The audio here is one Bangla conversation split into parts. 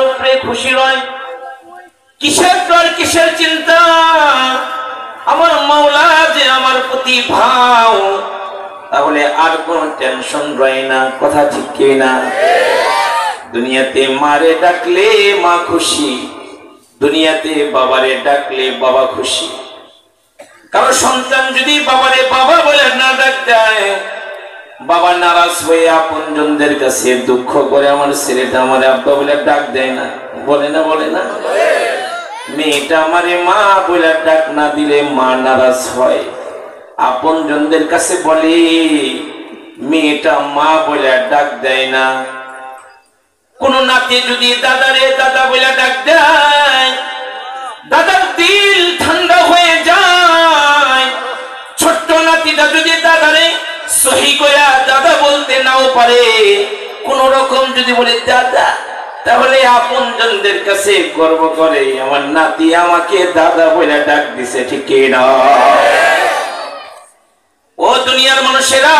উপরে খুশি নয়, কিসের ডর কিসের চিন্তা? আমার মাওলা যে আমার প্রতি ভাও, তাহলে আর কোনো টেনশন রয় না। কথা ঠিক কি না? দুনিয়াতে মারে ডাকলে মা খুশি, দুনিয়াতে বাবারে ডাকলে বাবা খুশি। কারো সন্তান যদি বাবারে বাবা বলে না ডাক দেয়, বাবা নারাজ হয়ে আপনজনদের কাছে দুঃখ করে আমার ছেলেটা আমার আব্বা বলে ডাক দেয় না, বলে না? বলে না? মেয়েটা আমারে মা বলে ডাক না দিলে মা নারাজ হয়, আপনজনদের কাছে বলে মেয়েটা মা বলে ডাক দেয় না। কোন নাতি যদি দাদারে দাদা বলে ডাক দেয়, দাদার দিল ঠান্ডা হয়ে যায়। ছোট্ট নাতিটা যদি দাদারে সহি করে দাদা বলতে নাও পারে, কোন রকম যদি বলে দাদা, তাহলে আপনজনদের কাছে গর্ব করে আমার নাতি আমাকে দাদা বলে ডাক দিছে। ঠিক না? ও দুনিয়ার মানুষেরা,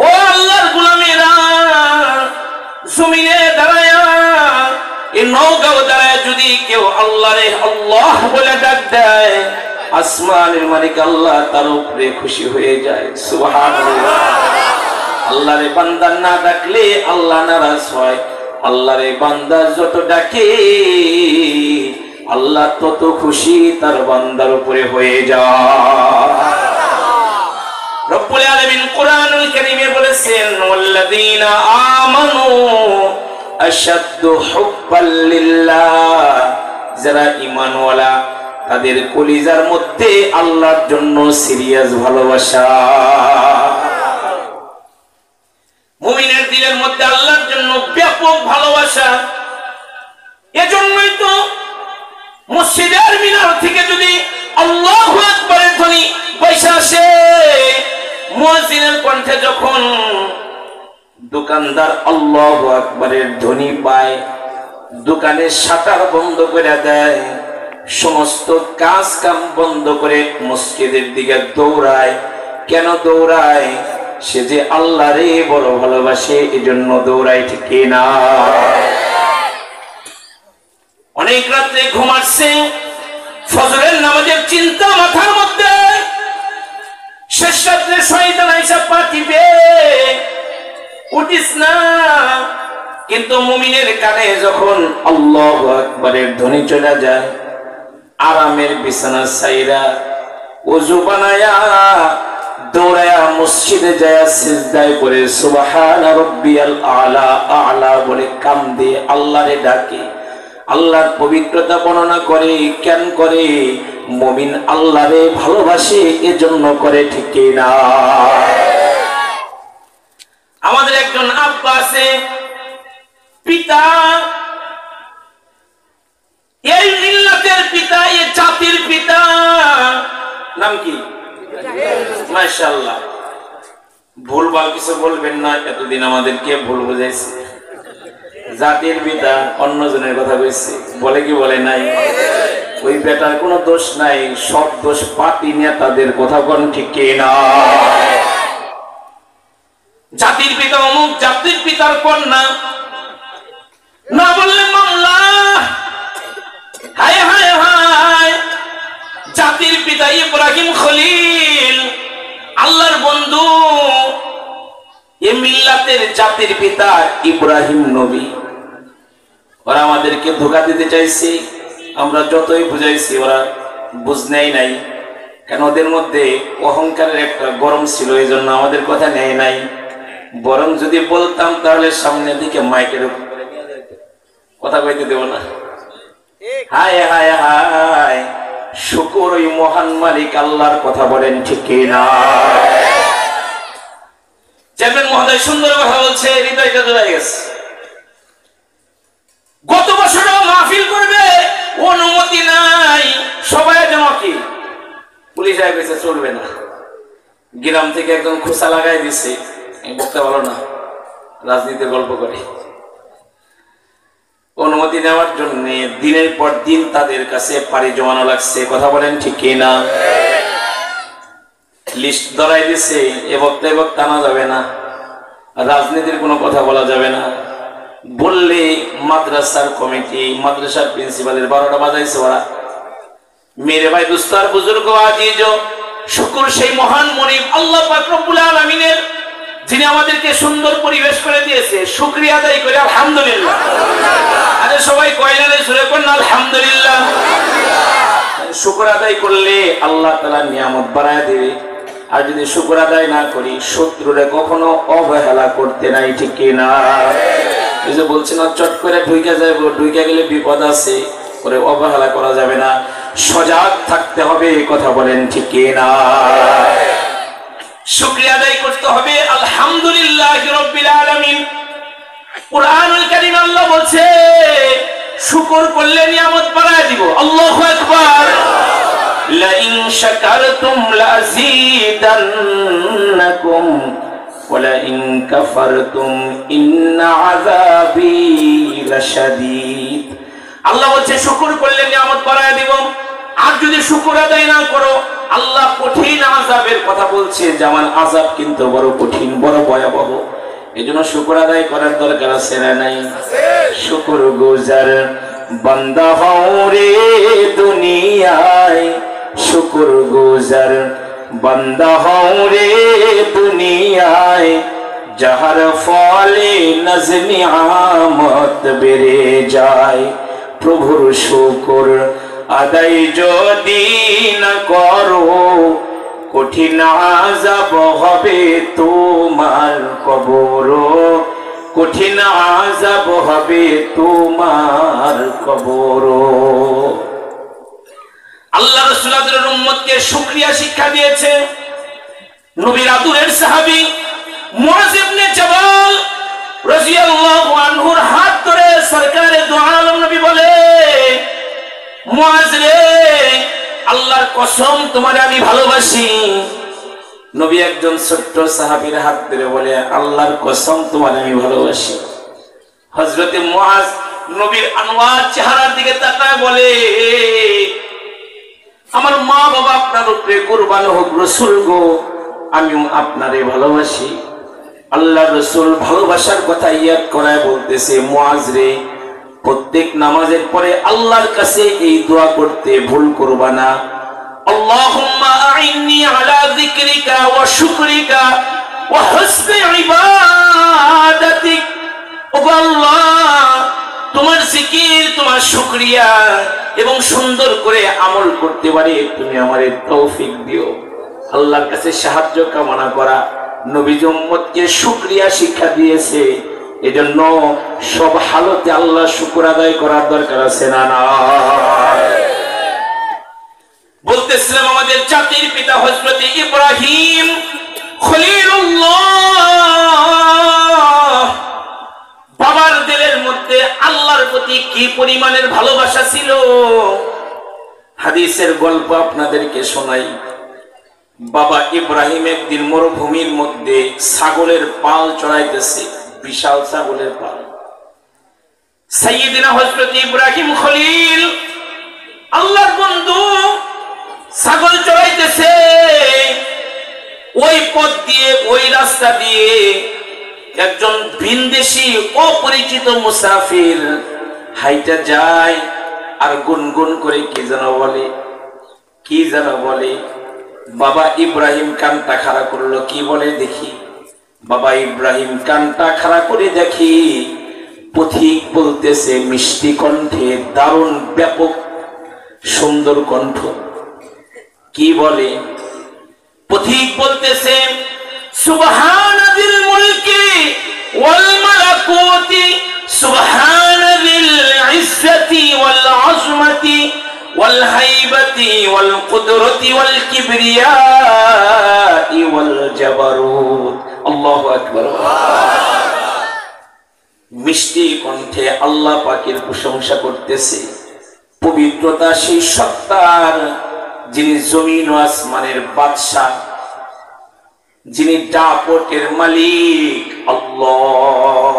ও আল্লাহর গোলামেরা, জমিনে দাঁড়ায় এই নওগাঁও দাঁড়ায় যদি কেউ আল্লাহরে আল্লাহ বলে ডাক দেয়, আসমানের মালিক আল্লাহ তার উপরে খুশি হয়ে যায়। সুবহানাল্লাহ। আল্লাহরে বান্দা না ডাকলে আল্লাহ নারাজ হয়। আল্লাহরে বান্দা যত ডাকে আল্লাহ তত খুশি তার বান্দার উপরে হয়ে যায়। রব্বুল আলামিন কোরআনুল কারীমে বলেছেন, ওয়াল্লাযীনা আমানু আশাদ্দু হুব্বাল লিল্লাহ, যারা ঈমানওয়ালা তাদের কলিজার মধ্যে আল্লাহর জন্য সিরিয়াস ভালোবাসা। মুমিনের দিলের মধ্যে আল্লাহর জন্য ব্যাপক ভালোবাসা। এজন্যই তো মসজিদের মিনার থেকে যদি আল্লাহু আকবারের ধ্বনি পয়সা আসে, মুয়াজ্জিনের কণ্ঠে যখন দোকানদার আল্লাহু আকবারের ধ্বনি পায়, দোকানের শাটার বন্ধ করে দেয়, সমস্ত কাজ কাম বন্ধ করে মসজিদের দিকে দৌড়ায়। কেন দৌড়ায়? সে যে আল্লাহরে বড় ভালোবাসে, এজন্য দৌড়ায়। ঠিক না? অনেক রাত্রে ঘুমাচ্ছে, ফজরের নামাজের চিন্তা মাথার মধ্যে, শেষ রাত্রে শয়তান আইসা পা টিপে, উঠিস না। কিন্তু মুমিনের কানে যখন আল্লাহু আকবারের ধ্বনি চলে যায়, আরামের বিছানা ছাইরা ওযু বানায়া দৌড়ায়া মসজিদে যায়, সিজদায় পড়ে সুবহান রাব্বিয়াল আলা আলা বলে কান্দে, আল্লাহরে ডাকে, আল্লাহর পবিত্রতা বর্ণনা করে। কেন করে? মুমিন আল্লাহরে ভালোবাসে, এজন্য করে। ঠিক না? আমাদের একজন আব্বা আছে, পিতা, এই মিল্লাতের পিতা, এই জাতির পিতা। নাম কি? মাশাআল্লাহ। ভুলভাল কিছু বলবেন না, এতদিন আমাদেরকে ভুল বুঝাইছে। জাতির পিতা অন্যজনের কথা কইছে, বলে কি বলে নাই? ওই বেটার কোনো দোষ নাই, সব দোষ পার্টি নেতাদের কথা কোন। ঠিক না? জাতির পিতা অমুক, জাতির পিতার কন্যা না বললে মামলা। হায় হায় হায়, জাতির পিতা ইব্রাহিম খলিল, আল্লাহর বন্ধু, এ মিল্লাতের জাতির পিতা ইব্রাহিম নবী। ওরা আমাদেরকে ধোঁকা দিতে চাইছে, আমরা যতই বুঝাইছি ওরা বুঝনেই নাই। কেন? ওদের মধ্যে অহংকারের একটা গরম ছিল, এই জন্য আমাদের কথা নেয় নাই। বরং যদি বলতাম তাহলে সামনের দিকে মাইকের কথা কইতে দেব না। হায় হায় হায়, শুকর ওই মহান মালিক আল্লাহর কথা বলেন। ঠিক না? চেয়ারম্যান মহোদয় সুন্দর কথা বলছে, হৃদয়টা জোড়ায় গেছে। গত বছরও মাহফিল করবে, অনুমতি নাই। সবাই যেন কি পুলিশ আয় গেছে, চলবে না। গ্রাম থেকে একজন খোসা লাগাই দিছে, বলতে ভালো না, রাজনীতির গল্প করে। অনুমতি নেওয়ার জন্য দিনের পর দিন তাদের কাছে পাড়ি জমানো লাগছে। কথা বলেন ঠিক না? লিস্ট ধরাই দিছে, এ বক্তা আনা যাবে না, রাজনীতির কোনো কথা বলা যাবে না। বললে মাদ্রাসার কমিটি, মাদ্রাসার প্রিন্সিপালের 12টা বাজাইছে ওরা। মেরে ভাই দুস্তার বুজুর্গ আজিজ, শুকর সেই মহান মনিব আল্লাহ পাক রব্বুল আলামিনের, যিনি আমাদেরকে সুন্দর পরিবেশ করে দিয়েছে। শুকরিয়া আদায় করে আলহামদুলিল্লাহ। আরে সবাই কয়লারে সুরে কোন আলহামদুলিল্লাহ। শুকর আদায় করলে আল্লাহ তাআলা নিয়ামত বাড়ায় দেবে। আর যদি শুকর আদায় না করি, শত্রুরে কখনো অবহেলা করতে নাই, ঠিক কি না? এই যে বলছি না, চট করে ঢুকে যাইব, ঢুকে গেলে বিপদ আছে, করে অবহেলা করা যাবে না, সজাগ থাকতে হবে। কথা বলেন ঠিক কি না? শুকরিয়া আদায় করতে হবে। আলহামদুলিল্লাহি রাব্বিল আলামিন। কুরআনুল কারীম আল্লাহ বলছে শুকর করলে নিয়ামত বাড়ায় দিব। আল্লাহু আকবার। লা ইন শাকারতুম লাযীদান্নাকুম ওয়া লা ইন কাফারতুম ইন্না আযাবী লাশাদীদ। আল্লাহ বলছে শুকর করলে নিয়ামত বাড়ায় দিব, আর যদি শুকর আদায় না করো আল্লাহ কঠিন আযাবের কথা বলছে। যেমন আযাব কিন্তু বড় কঠিন, বড় ভয়াবহ। এজন্য শুকর আদায় করার দরকার আছে না নাই? শুকর গুজার বান্দা হও রে দুনিয়ায়, শুকর গুজার বান্দা হও রে দুনিয়ায়, যাহার ফলে নজ নিয়ামত বেড়ে যায়। প্রভুর শুকর আদায় যদি না করো, কঠিন আযাব হবে তোমার কবর, কঠিন আযাব হবে তোমার কবর। আল্লাহ রাসূল তার উম্মতকে শুকরিয়া শিক্ষা দিয়েছে। নবীর আদরের সাহাবী মুআয ইবনে জাবাল রাদিয়াল্লাহু আনহুর হাত ধরে সরকারে দু আলম নবী বলে, মুআয রে, আল্লাহর কসম তোমারে আমি ভালোবাসি। নবী একজন ছোট্ট সাহাবীর হাত ধরে বলে, আল্লাহর কসম তোমারে আমি ভালোবাসি। হযরতে মুআয নবীর আনোয়ার চেহারার দিকে তাকায় বলে, আমার মা বাবা আপনার উপরে কুরবান হোক রাসূল গো, আমিও আপনারে ভালোবাসি। আল্লাহর রাসূল ভালোবাসার কথা ইয়াদ করায় বলতেছে, মুআয রে, প্রত্যেক নামাজের পরে আল্লাহর কাছে এই দোয়া করতে ভুল করবা না। আল্লাহুম্মা আইন্নি আলা যিকরিকা ওয়া শুকরিকা ওয়া হুসনি ইবাদাতিক। ও আল্লাহ, তোমার জিকির, তোমার শুকরিয়া এবং সুন্দর করে আমল করতে পারি তুমি আমারে তৌফিক দিও। আল্লাহর কাছে সাহায্য কামনা করা নবী উম্মতকে শুকরিয়া শিক্ষা দিয়েছে। এজন্য সব হালতে আল্লাহ শুকর আদায় করার দরকার আছে না? না। বলতেছিলাম আমাদের জাতির পিতা হযরত ইব্রাহিম খলিলুল্লাহ, বাবার দিলের মধ্যে আল্লাহর প্রতি কি পরিমাণের ভালোবাসা ছিল। হাদিসের গল্প আপনাদেরকে শোনাই। বাবা ইব্রাহিম একদিন মরুভূমির মধ্যে ছাগলের পাল চড়াইতেছে, বিশাল ছাগলের পাল। সাইয়েদনা হযরত ইব্রাহিম খলিল আল্লাহর বন্ধু ছাগল চড়াইতেছে। ওই পথ দিয়ে, ওই রাস্তা দিয়ে একজন ভিনদেশী অপরিচিত মুসাফির হাইটা যায়, আর গুনগুন করে কি যেন বলে, কি যেন বলে। বাবা ইব্রাহিম কানটা খাড়া করলো, কি বলে দেখি। বাবা ইব্রাহিম কানটা খাড়া করে দেখি, পথিক বলতেছে মিষ্টি কণ্ঠে, দারুণ ব্যাপক সুন্দর কণ্ঠ। কি বলে? পথিক বলতেছে, সুবহানাল মুলকি ওয়াল মালাকুতি সুবহানাল ইজ্জতি ওয়াল আযমতি ওয়াল হাইবাতি ওয়াল কুদরতি ওয়াল কিবরিয়া ওয়াল জাবারুত। আল্লাহু আকবার। মিষ্টি কণ্ঠে আল্লাহ পাকের প্রশংসা করতেছে। পবিত্রতা সেই সত্তার, যিনি জমিন ও আসমানের বাদশা, যিনি দাপটের মালিক আল্লাহ।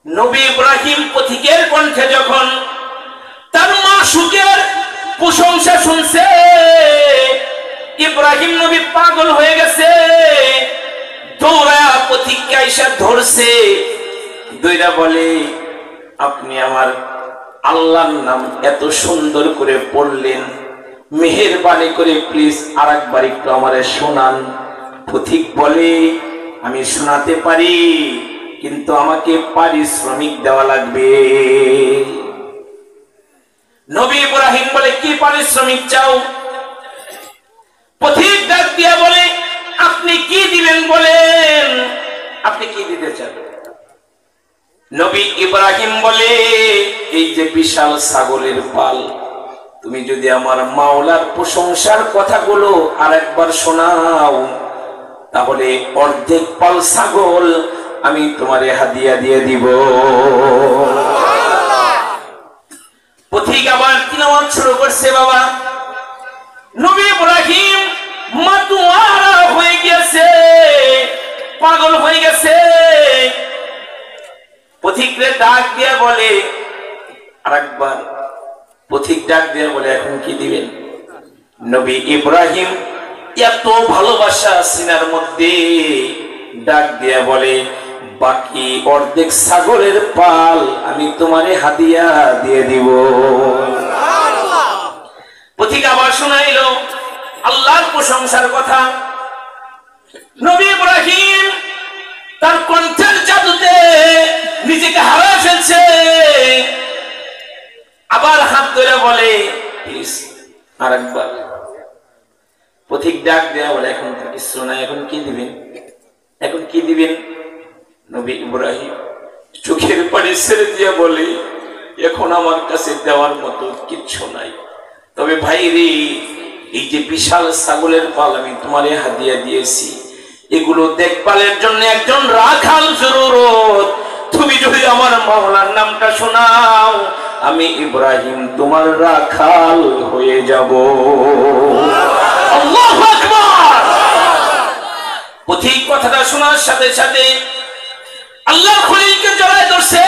নবী ইব্রাহিম পথিকের কণ্ঠে যখন তার মাশূকের প্রশংসা শুনছে, ইব্রাহিম নবী পাগল হয়ে গেছে। দৌড়া পথিককে আইসা ধরছে, দুইটা বলে, আপনি আমার আল্লাহর নাম এত সুন্দর করে পড়লেন, মেহেরবানি করে প্লিজ আরেকবার একটু আমারে শোনান। পথিক বলে, আমি শোনাতে পারি, কিন্তু আমাকে পারিশ্রমিক দেওয়া লাগবে। নবী ইব্রাহিম বলে, কি পারিশ্রমিক চাও? পথিক ডাক দিয়া বলে, আপনি কি দিবেন বলেন, আপনি কি দিতে চান? নবী ইব্রাহিম বলে, এই যে বিশাল ছাগলের পাল, তুমি যদি আমার মাওলার প্রশংসার কথাগুলো আরেকবার শোনাও, তাহলে অর্ধেক পাল ছাগল আমি তোমারে হাদিয়া দিয়ে দিব। পথিক আবার তিলাওয়াত শুরু করছে। বাবা নবী ইব্রাহিম মাতুয়ারা হয়ে গেছে, পাগল হয়ে গেছে। পথিকরে ডাক দিয়া বলে, আরেকবার। পথিক ডাক দিয়া বলে, এখন কি দিবেন? নবী ইব্রাহিম এত ভালোবাসা সিনার মধ্যে ডাক দিয়া বলে, বাকি অর্ধেক ছাগলের পাল আমি তোমারে হাদিয়া দিয়ে দিব। পথিক আবার শোনাইলো আল্লাহর প্রশংসার কথা। নবী ইব্রাহিম তার কণ্ঠের জাদুতে নিজেকে হারিয়ে ফেলছে। আবার হাত ধরে বলে, প্লিজ আরেকবার। পথিক ডাক দেয়া বলে, এখন তো কিছু নাই, এখন কি দিবেন? এখন কি দিবেন? নবী ইব্রাহিম চোখের পানি ছেড়ে দিয়ে বলে, এখন আমার কাছে দেওয়ার মতো কিচ্ছু নাই, তবে ভাই রে, এই যে বিশাল ছাগলের পাল আমি তোমারে হাদিয়া দিয়েছি, এগুলো দেখভালের জন্য একজন রাখাল জরুরত। তুমি যদি আমার মাওলার নামটা শোনাও, আমি ইব্রাহিম তোমার রাখাল হয়ে যাব। আল্লাহু আকবার। পথিক কথাটা শোনার সাথে সাথে আল্লাহর খলিলকে জড়ায় ধরছে।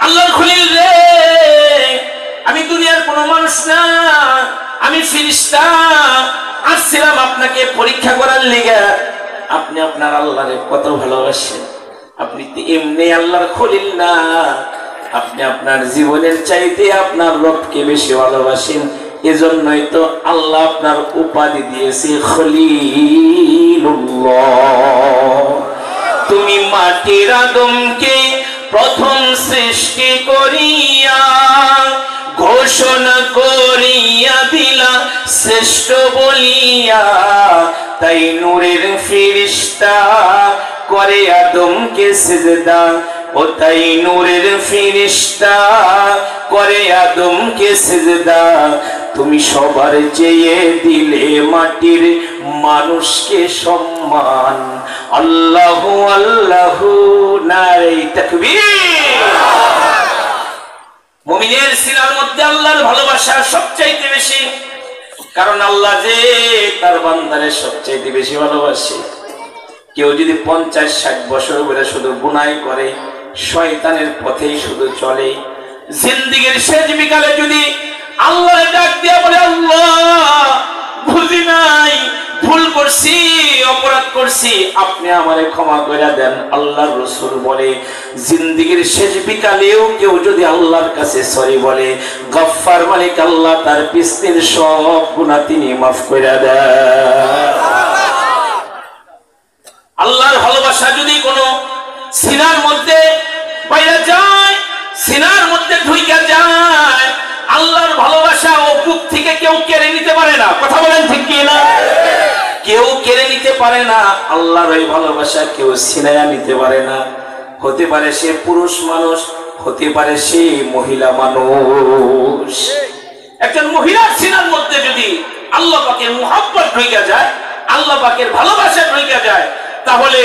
আল্লাহর খলিল রে, আমি দুনিয়ার কোনো মানুষ না, আমি ফেরেশতা, আসছিলাম আপনাকে পরীক্ষা করার লিগা। আপনি আপনার আল্লাহরে কত ভালোবাসেন। আপনি তো এমনি আল্লাহর খলিল না, আপনি আপনার জীবনের চাইতে আপনার রবকে বেশি ভালোবাসেন। এজন্যই তো আল্লাহ আপনার উপাধি দিয়েছে খলিলুল্লাহ। তুমি মাটির আদমকে প্রথম সৃষ্টি করিয়া ঘোষণা করিয়া দিলা শ্রেষ্ঠ বলিয়া, তাই নূরের ফেরেশতা করে আদমকে সিজদা। ও তাই নূরের ফেরেশতা করে আদমকে সিজদা। তুমি সবার চেয়ে দিলে মাটির মানুষকে সম্মান। আল্লাহু আল্লাহু নারে তাকবীর। মুমিনের সিনার মধ্যে আল্লাহর ভালোবাসা সবচাইতে বেশি, কারণ আল্লাহ যে তার বান্দারে সবচাইতে বেশি ভালোবাসে। কেউ যদি 50-60 বছর ধরে শুধু গুনাহ করে, শয়তানের পথেই শুধু চলে, জিন্দেগীর শেষ বিকালে যদি আল্লাহর ডাক দিয়া বলে, আল্লাহ বুঝি নাই, ভুল করছি, অপরাধ করছি, আপনি আমারে ক্ষমা করে দেন। আল্লাহর রাসূল বলে, জিন্দেগীর শেষ বিকালেও কেউ যদি আল্লাহর কাছে সরি বলে, গফফার মালিক আল্লাহ তার পিছনের সব গুনাহ তিনি মাফ করে দেন। আল্লাহর ভালোবাসা যদি কোনো সিনার মধ্যে বাইরে যায়, সিনার মধ্যে ঢুকে যায়, আল্লাহর ভালোবাসা ও বুক থেকে কেউ কেড়ে নিতে পারে না। কথা বলেন ঠিক কি না? কেউ কেড়ে নিতে পারে না। আল্লাহর ওই ভালোবাসা কেউ ছিনাইয়া নিতে পারে না। হতে পারে সে পুরুষ মানুষ, হতে পারে সে মহিলা মানুষ। একজন মহিলার সিনার মধ্যে যদি আল্লাহ পাকের মুহাব্বত ঢুকে যায়, আল্লাহ পাকের ভালোবাসা ঢুকে যায়, তাহলে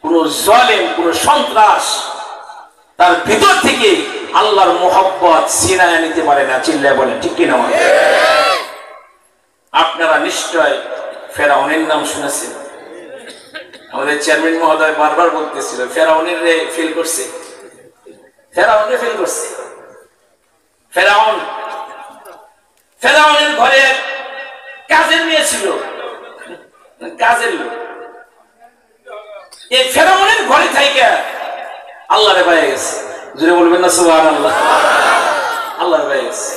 কোন জালেম, কোন সন্ত্রাস তার ভিতর থেকে আল্লাহর মুহাব্বত ছিনাইয়া নিতে পারে না। চিল্লায় বলেন ঠিক কিনা? আপনারা নিশ্চয় ফেরাউনের নাম শুনেছেন। আমাদের চেয়ারম্যান মহোদয় বারবার বলতেছিল, ফেরাউনের ফেল করছে, ফেরাউনে ফেল করছে। ফেরাউনের ঘরে কাজের মেয়ে ছিল, কাজের লোক। এই ফেরাউনের ঘরে থাইকা আল্লাহরে পেয়ে গেছে। জুড়ে বলবেন না সুবহানাল্লাহ। আল্লাহরে পেয়ে গেছে,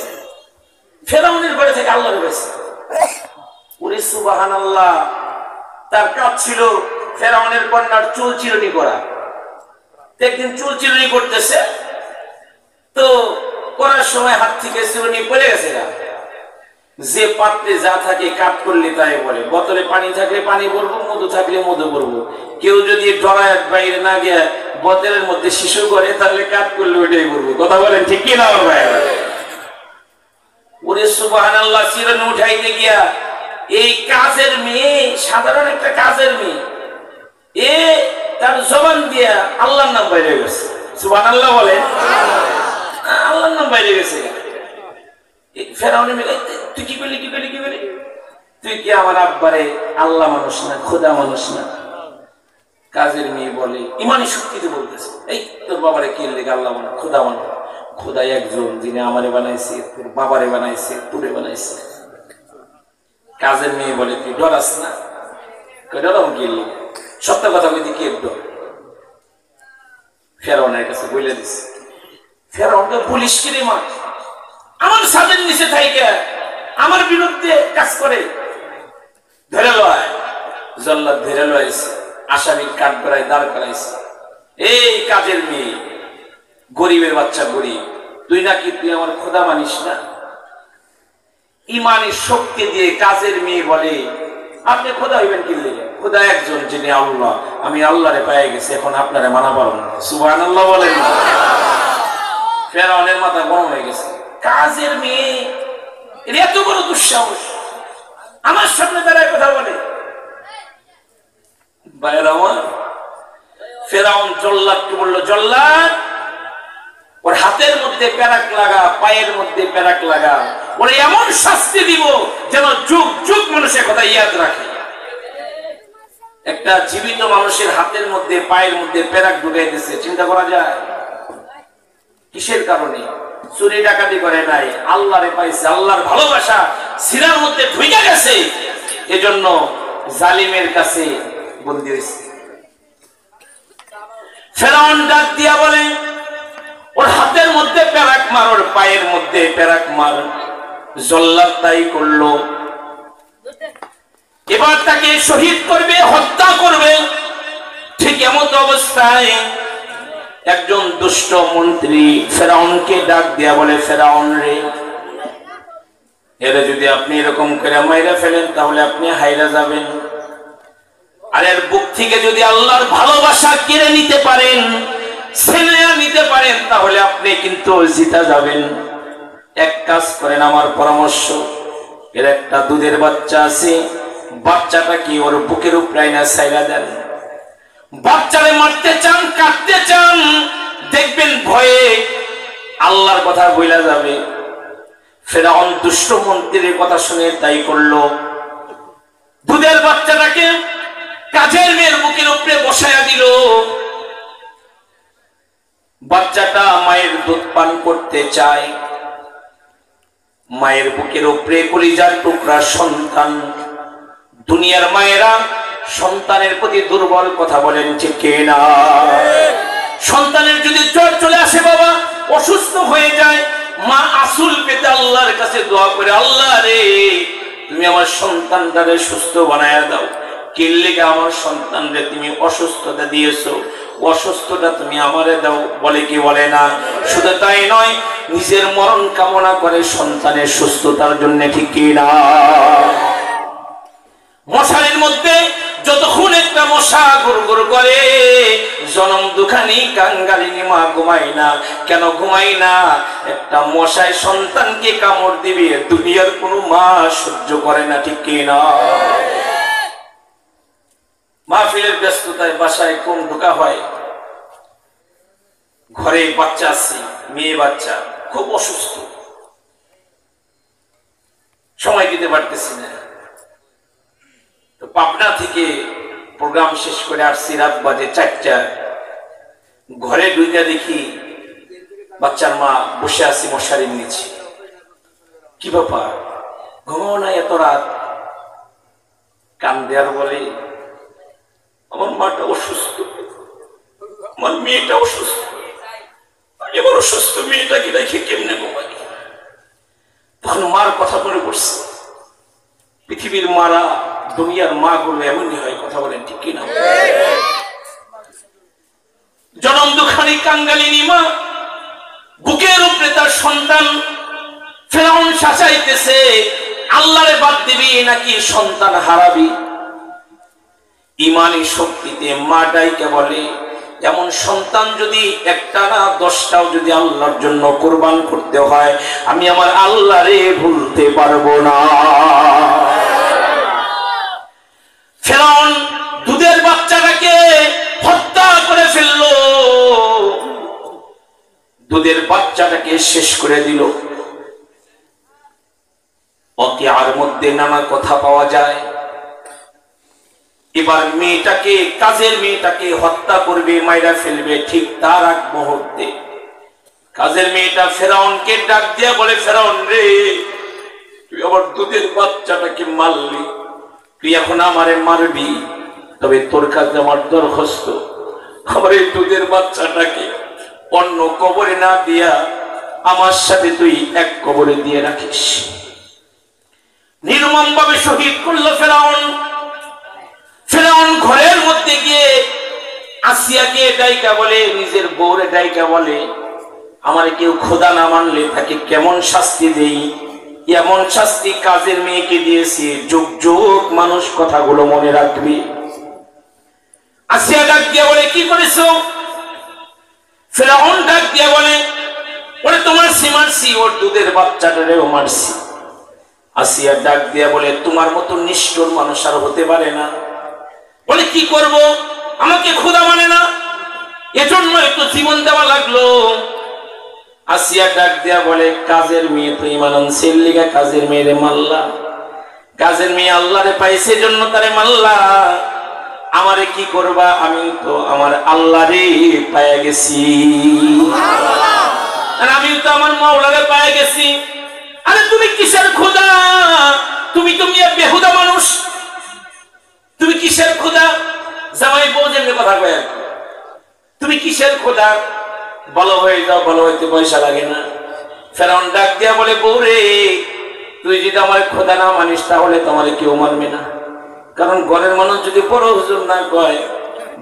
ফেরাউনের ঘরে থেকে আল্লাহরে পেয়েছে। ওরে সুবহানাল্লাহ। তার কাজ ছিল ফেরাউনের কন্যার চুল চিরুনি করা। একদিন চুল চিরুনি করতেছে, তো করার সময় হাত থেকে চিরুনি পড়ে গেছে। যে পাত্রে যা থাকে কাট করলে তাই বলে, বোতলে পানি থাকলে পানি ভরবো, মধু থাকলে মধু ভরবো। কেউ যদি ডরায় বাইরে না গিয়ে বোতলের মধ্যে শিশু করে, তাহলে কাট করলে ওইটাই করবো। কথা বলেন ঠিক কি না? আমার ভাই, ওরে সুবহানাল্লাহ। চিরুনি উঠাইতে গিয়া এই কাজের মেয়ে, সাধারণ একটা কাজের মেয়ে, এ তার জবান দিয়া আল্লাহর নাম বাইরে গেছে। সুবহানাল্লাহ বলে, আল্লাহর নাম বাইরে গেছে। ফেরাউনের মেয়ে, তুই কি বলি, কি বলি, কি বলি? তুই কি আমার আব্বারে আল্লাহ মানুষ না, খোদা মানুষ না? কাজের মেয়ে বলে ইমানি শক্তিতে বলতেছে, এই তোর বাবারে কে লেগে আল্লাহ মানুষ, খোদা মানুষ? খোদাই একজন, যিনি আমারে বানাইছে, তোর বাবারে বানাইছে, তোরে বানাইছে। কাজের মেয়ে বলে তুই ডরাস না? ডরাম কি? সত্য কথা বলতে কে ডর? ফেরাউনের কাছে বলে দিছে। ফেরাউনকে পুলিশ কিনে মা আমার ছাদের নিচে থাইকে আমার বিরুদ্ধে কাজ করে, ধরে লয়। জল্লাদ ধরে লয়েছে, আসামির কাঠ গড়ায় দাঁড় করাইছে। এই কাজের মেয়ে, গরিবের বাচ্চা গরিব, তুই নাকি তুই আমার খোদা মানিস না? ইমানের শক্তি দিয়ে কাজের মেয়ে বলে আপনি খোদা হইবেন কি? খোদা একজন, যিনি আল্লাহ। আমি আল্লাহরে পেয়ে গেছি, এখন আপনারে মানা পারব না। সুবহানাল্লাহ বলেন। ফেরাউনের মাথা গরম হয়ে গেছে। কাজের মেয়ে, এর এত বড় দুঃসাহস, আমার সামনে দাঁড়ায় কথা বলে। ভাইয়ের আমার, ফেরাউন জল্লাদকে বলল, জল্লাদ ওর হাতের মধ্যে প্যারাক লাগা, পায়ের মধ্যে প্যারাক লাগা, ওর এমন শাস্তি দিব যেন যুগ যুগ মানুষের কথা ইয়াদ রাখে। একটা জীবিত মানুষের হাতের মধ্যে পায়ের মধ্যে প্যারাক ঢুকাই দিচ্ছে, চিন্তা করা যায়? কিসের কারণে? চুরি ডাকাতি করে নাই, আল্লাহরে পাইছে, আল্লাহর ভালোবাসা সিনার মধ্যে ঢুকে গেছে, এজন্য জালিমের কাছে বন্দী হয়েছে। ফেরাউন ডাক দিয়া বলে, ওর হাতের মধ্যে প্যারাক মার, ওর পায়ের মধ্যে প্যারাক মার। জল্লাদ তাই করলো। এবার তাকে শহীদ করবে, হত্যা করবে। ঠিক এমন অবস্থায় একজন দুষ্ট মন্ত্রী ফেরাউনকে ডাক দিয়া বলে, ফেরাউন রে, এরা যদি আপনি এরকম করে মাইরা ফেলেন তাহলে আপনি হাইরা যাবেন। আর এর বুক থেকে যদি আল্লাহর ভালোবাসা কেড়ে নিতে পারেন, ছেলে নিতে পারেন, তাহলে আপনি কিন্তু জিতা যাবেন। এক কাজ করেন, আমার পরামর্শ, এর একটা দুধের বাচ্চা আছে, বাচ্চাটা কি ওর বুকের উপরে আইনা ছাইরা দেন। বাচ্চারে মারতে চান, কাটতে চান, দেখবেন ভয়ে আল্লাহর কথা বইলা যাবে। ফেরাউন দুষ্ট মন্ত্রীর কথা শুনে তাই করলো। দুধের বাচ্চাটাকে কাজের মেয়ের বুকের উপরে বসায়া দিল। বাচ্চাটা মায়ের দুধ পান করতে চায়। মায়ের বুকের উপরে কলিজার টুকরা সন্তান। দুনিয়ার মায়েরা সন্তানের প্রতি দুর্বল, কথা বলেন ঠিক না? সন্তানের যদি জ্বর চলে আসে, বাবা অসুস্থ হয়ে যায়, মা আসল পেতে আল্লাহর কাছে দোয়া করে, আল্লাহ রে তুমি আমার সন্তানটারে সুস্থ বানায়া দাও। কিল্লিকে আমার সন্তানরে তুমি অসুস্থতা দিয়েছো, অসুস্থতা তুমি আমারে দাও, বলে কি বলে না? শুধু তাই নয়, নিজের মরণ কামনা করে সন্তানের সুস্থতার জন্য, ঠিক কি না? মশারির মধ্যে যতক্ষণ একটা মশা গুড়গুড় করে, জনম দুখানি কাঙ্গালিনী মা ঘুমাই না। কেন ঘুমাই না? একটা মশায় সন্তানকে কামড় দিবে, দুনিয়ার কোনো মা সহ্য করে না, ঠিক কি না? মাহফিলের ব্যস্ততায় বাসায় কম ঢোকা হয়। ঘরে বাচ্চা আছে, মেয়ে বাচ্চা খুব অসুস্থ, সময় দিতে পারতেছি না। তো পাবনা থেকে প্রোগ্রাম শেষ করে আসছি, রাত বাজে 4টা। ঘরে ঢুকে দেখি বাচ্চার মা বসে আছে মশারির নিচে। কি ব্যাপার, ঘুমাও না এত রাত? কান দেয়ার বলে, আমার মাটা অসুস্থ, আমার মেয়েটা অসুস্থ, আমি আবার অসুস্থ মেয়েটাকে রেখে কেমনে ঘুমাই? তখন মার কথা মনে পড়ছে। পৃথিবীর মারা, দুনিয়ার মা গুলো এমনই হয়, কথা বলেন ঠিক কিনা? জনম দুখানি কাঙ্গালিনী মা, বুকের উপরে তার সন্তান। ফেরাউন শাসাইতেছে, আল্লাহরে বাদ দিবি নাকি সন্তান হারাবি? ইমানি শক্তিতে মা ডাইকে বলে, এমন সন্তান যদি একটা না 10টাও যদি আল্লাহর জন্য কুরবান করতে হয়, আমি আমার আল্লাহরে ভুলতে পারবো না। ফেরাউন দুধের বাচ্চাটাকে হত্যা করে ফেললো, দুধের বাচ্চাটাকে শেষ করে দিল। ওয়াকিয়ার মধ্যে নানা কথা পাওয়া যায়। এবার মেয়েটাকে, কাজের মেয়েটাকে হত্যা করবে, মাইরা ফেলবে। ঠিক তার আগ মুহূর্তে কাজের মেয়েটা ফেরাউনকে ডাক দিয়া বলে, ফেরাউন রে, তুই আবার দুধের বাচ্চাটাকে মারলি, তুই এখন আমারে মারবি, তবে তোর কাছে আমার দরখাস্ত, আমার এই দুধের বাচ্চাটাকে অন্য কবরে না দিয়া আমার সাথে তুই এক কবরে দিয়ে রাখিস। নির্মম ভাবে শহীদ করলো ফেরাউন। ফেরাউন ঘরের মধ্যে গিয়ে আসিয়াকে ডাইকা বলে, নিজের বউরে ডাইকা বলে, আমার কেউ খোদা না মানলে তাকে কেমন শাস্তি দেই, এমন শাস্তি কাজের মেয়েকে দিয়েছি, যুগ যুগ মানুষ কথাগুলো মনে রাখবি। আসিয়া ডাক দিয়া বলে, কি করেছো? ফেরাউন ডাক দিয়া বলে, ওরে তোমার মারছি, ওর দুধের বাচ্চাটারেও মারছি। আসিয়া ডাক দিয়া বলে, তোমার মতো নিষ্ঠুর মানুষ আর হতে পারে না। বলে, কি করব, আমাকে খোদা মানে না, এজন্য একটু জীবন দেওয়া লাগলো। আসিয়া ডাক দিয়া বলে, কাজের মেয়ে তো ইমান আনছিল লিগা কাজের মেয়েরে মারলা, কাজের মেয়ে আল্লাহরে পাইছে জন্য তারে মারলা, আমারে কি করবা? আমি তো আমার আল্লাহরে পাইয়া গেছি, আর আমি তো আমার মাওলারে পাইয়া গেছি। আরে তুমি কিসের খোদা? তুমি তো মিয়া বেহুদা মানুষ, তুমি কিসের খোদা? জামাই বউ যেমনি কথা কয়, তুমি কিসের খোদা? ভালো হয়ে যাও, ভালো হইতে পয়সা লাগে না। ফেরাউন ডাক দিয়া বলে, বউ রে, তুই যদি আমার খোদা না মানিস তাহলে তোমার কেউ মানবে না, কারণ ঘরের মানুষ যদি বড় হুজুর না কয়,